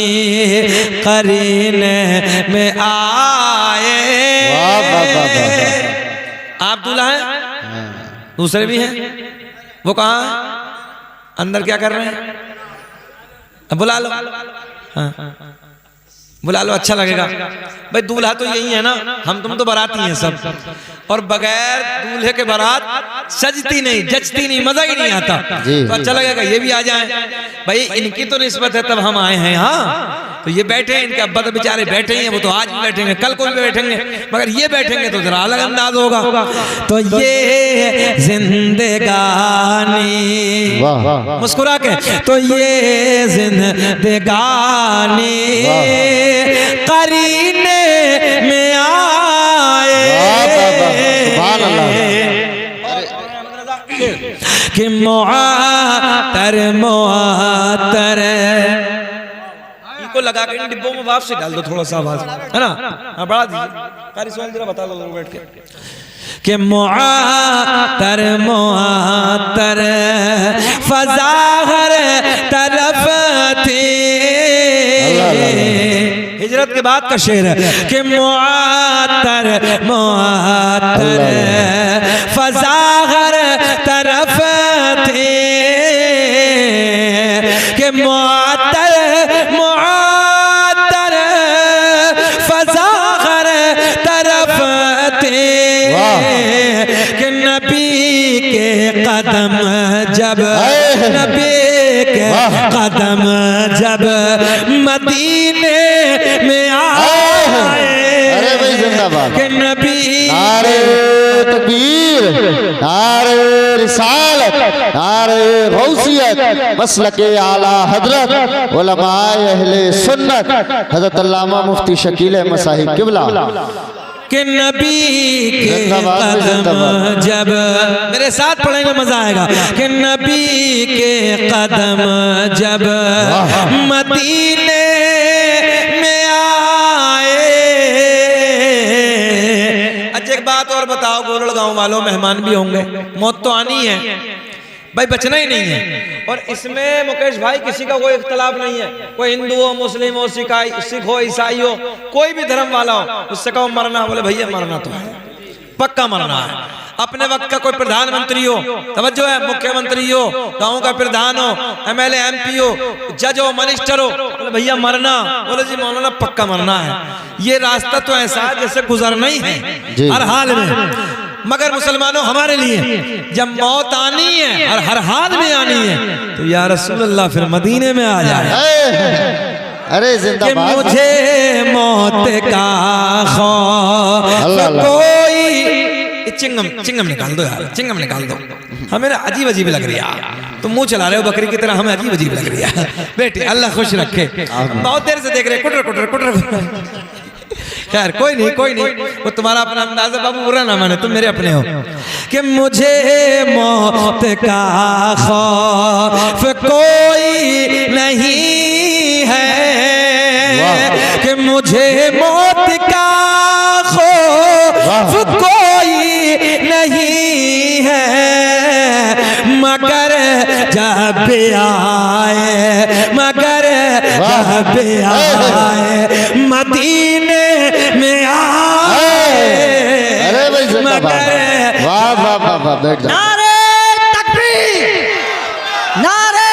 करीने में आए। आप दूल्हा हैं, दूसरे भी हैं, वो कहाँ है? अंदर क्या कर रहे हैं? बुला लो, हाँ बुला लो, अच्छा लगेगा। भाई दूल्हा तो यही है ना, हम तुम तो बाराती हैं सब, और बगैर दूल्हे के बारात सजती नहीं, जचती नहीं, मजा ही नहीं आता। तो अच्छा लगेगा ये भी आ जाए। भाई इनकी तो निस्बत है तब हम आए हैं। हाँ तो ये बैठे हैं, इनके अब्बा तो बेचारे बैठे ही हैं, वो तो आज भी बैठेंगे, कल को भी बैठेंगे, मगर ये बैठेंगे तो जरा अलग अंदाज होगा। तो ये जिंदगानी, मुस्कुरा के, तो ये जिंदगानी करीने में आए, कि मुआतर मुआतर, इनको लगा के इन डिब्बों में वापस डाल दो, थोड़ा सा आवाज है ना, हाँ बढ़ा दीजिए। कारी सवाल जरा बता दो बैठ के, कि मुआतर मुआतर फजा हर तरफ थी। हिजरत के बाद का शेर है कि मुआतर मुआतर फजा हर तरफ थी, कि मुआतर मुआतर फजा हर तरफ थे, कि नबी के कदम जब, नबी के कदम जब मदीने में आए, कि नबी, नारे तकबीर, नारे रिसालत, नारे गौसियत, मसलके आला हजरत उलमाए अहले सुन्नत हजरत अल्लामा मुफ्ती शकील अहमद साहिब किबला, कि नबी के कदम जब, मेरे साथ पढ़ेंगे मजा आएगा, कि नबी के कदम जब मदीने में आए। अच्छा एक बात और बताओ, गोरड़ गांव वालों, मेहमान भी होंगे, मौत तो आनी है भाई, बचना ही नहीं है। और इसमें मुकेश भाई किसी का कोई इख्तलाफ नहीं है, कोई हिंदू हो, मुस्लिम हो, सिख हो, ईसाई हो, कोई भी धर्म वाला हो, उससे कहो मरना, बोले भैया मरना तो है, पक्का मरना है। अपने वक्त का कोई प्रधानमंत्री हो, तवज्जो है, मुख्यमंत्री हो, गांव का प्रधान हो, MLA MP हो, जज हो, मिनिस्टर हो, बोले भैया मरना, बोले जी मौलाना पक्का मरना है। ये रास्ता तो ऐसा है जैसे गुजरना ही है हर हाल में। मगर मुसलमानों हमारे लिए जब मौत आनी है और हर हाल में आनी है, तो या रसूल अल्लाह फिर मदीने में आ जाए। अरे कि मुझे मौत का खौफ कोई, चिंगम निकाल दो यार, चिंगम निकाल दो, हमें ना अजीब अजीब लग रही है, तुम मुंह चला रहे हो बकरी की तरह, हमें अजीब अजीब लग रही है। बेटे अल्लाह खुश रखे, बहुत देर से देख रहे, कुटर कुटर कुटर। खैर कोई नहीं, कोई नहीं, वो तुम्हारा अपना अंदाज है बाबू, बुरा ना माने, तुम मेरे अपने हो। कि मुझे मौत का खौफ कोई नहीं है, कि मुझे मौत का खौफ कोई नहीं है, मगर जब आए, मगर जब आए मदीने में आए। अरे भाई मगर वाह वाह वाह वाह, बैठ जाओ। नारे तकबीर, नारे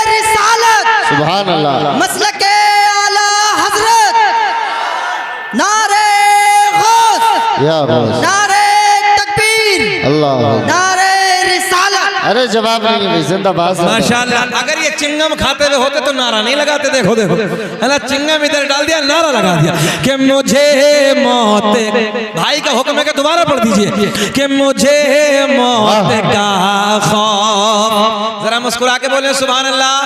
रिसालत, सुभान अल्लाह, मसलके आला हजरत, नारे गौस, या गौस, नारे तकबीर, अल्लाह अरे जवाब नहीं है भाई, जिंदाबाद। माशाल्लाह। अगर ये चिंगम खाते हुए होते तो नारा नहीं लगाते। देखो देखो है ना, चिंगम इधर डाल दिया, नारा लगा दिया कि मुझे मौत, भाई का हुक्म है कि दोबारा पढ़ दीजिए कि मुझे मौत का खौफ। जरा मुस्कुरा के बोले सुभान अल्लाह।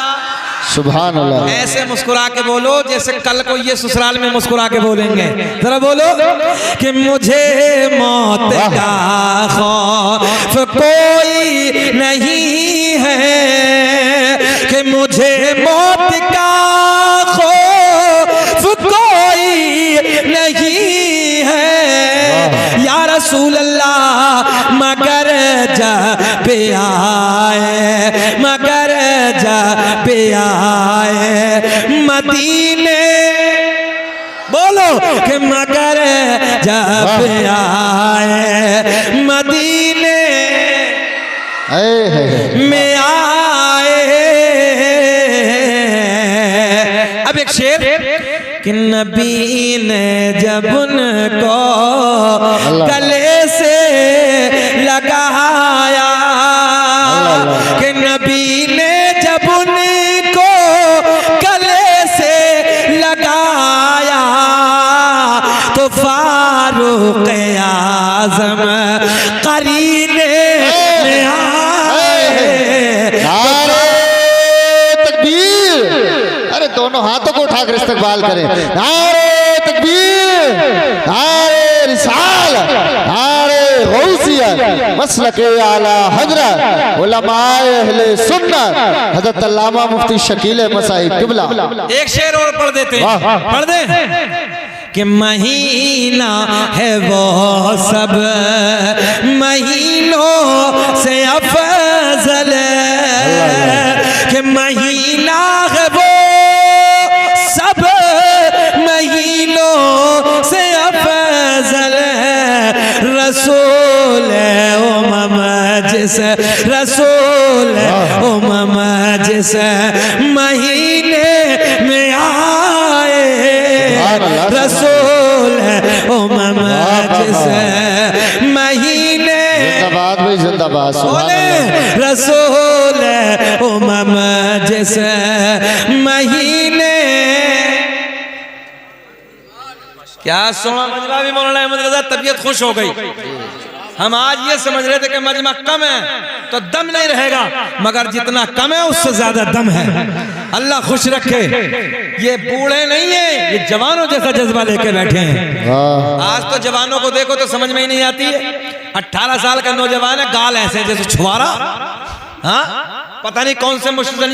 सुभान अल्लाह। ऐसे मुस्कुरा के बोलो जैसे कल को ये ससुराल में मुस्कुरा के बोलेंगे। जरा बोलो कि मुझे मौत का खौफ कोई नहीं है, कि मुझे मौत का खौफ कोई नहीं है या रसूल अल्लाह, मगर जब आए, मगर जब आए मदीने, बोलो कि मगर जब आए मदीने में आए। अब एक शेर कि नबी ने जब उनको गले से लगाया, कि नबी ने जब उनको गले से लगाया तो फारूक आज़म करीने में आए। तकबीर। अरे दोनों हाथों को उठाकर इस्तकबाल करें। नारे तकबीर, नारे रिसालत, नारे गौसियत, मसलक आला हजरत उलमाए अहले सुन्नत हजरत अल्लामा मुफ्ती शकील अहमद साहिब किबला। एक शेर और पढ़ देते, पढ़ दे कि महीना है वो सब महीनों से अफजल, कि महीना है वो सब महीनों से अफजल, रसूल उम्म जिस, रसूल उम्म जिस महीने में आए, रसूल उम्म जिस महीने, जिंदाबाद भाई जिंदाबाद। बोले रसूल उम्म जिस महीने। क्या सोना मजमा भी मौलाना अहमद रजा, तबीयत खुश हो गई। हम आज ये समझ रहे थे कि मजमा कम है तो दम नहीं रहेगा, मगर जितना कम है उससे ज्यादा दम है। अल्लाह खुश रखे। ये बूढ़े नहीं है, ये जवानों जैसा जज्बा लेके बैठे हैं। आज तो जवानों को देखो तो समझ में ही नहीं आती है। 18 साल का नौजवान है, गाल ऐसे जैसे छुआरा, हाँ पता नहीं कौन से मुश्किल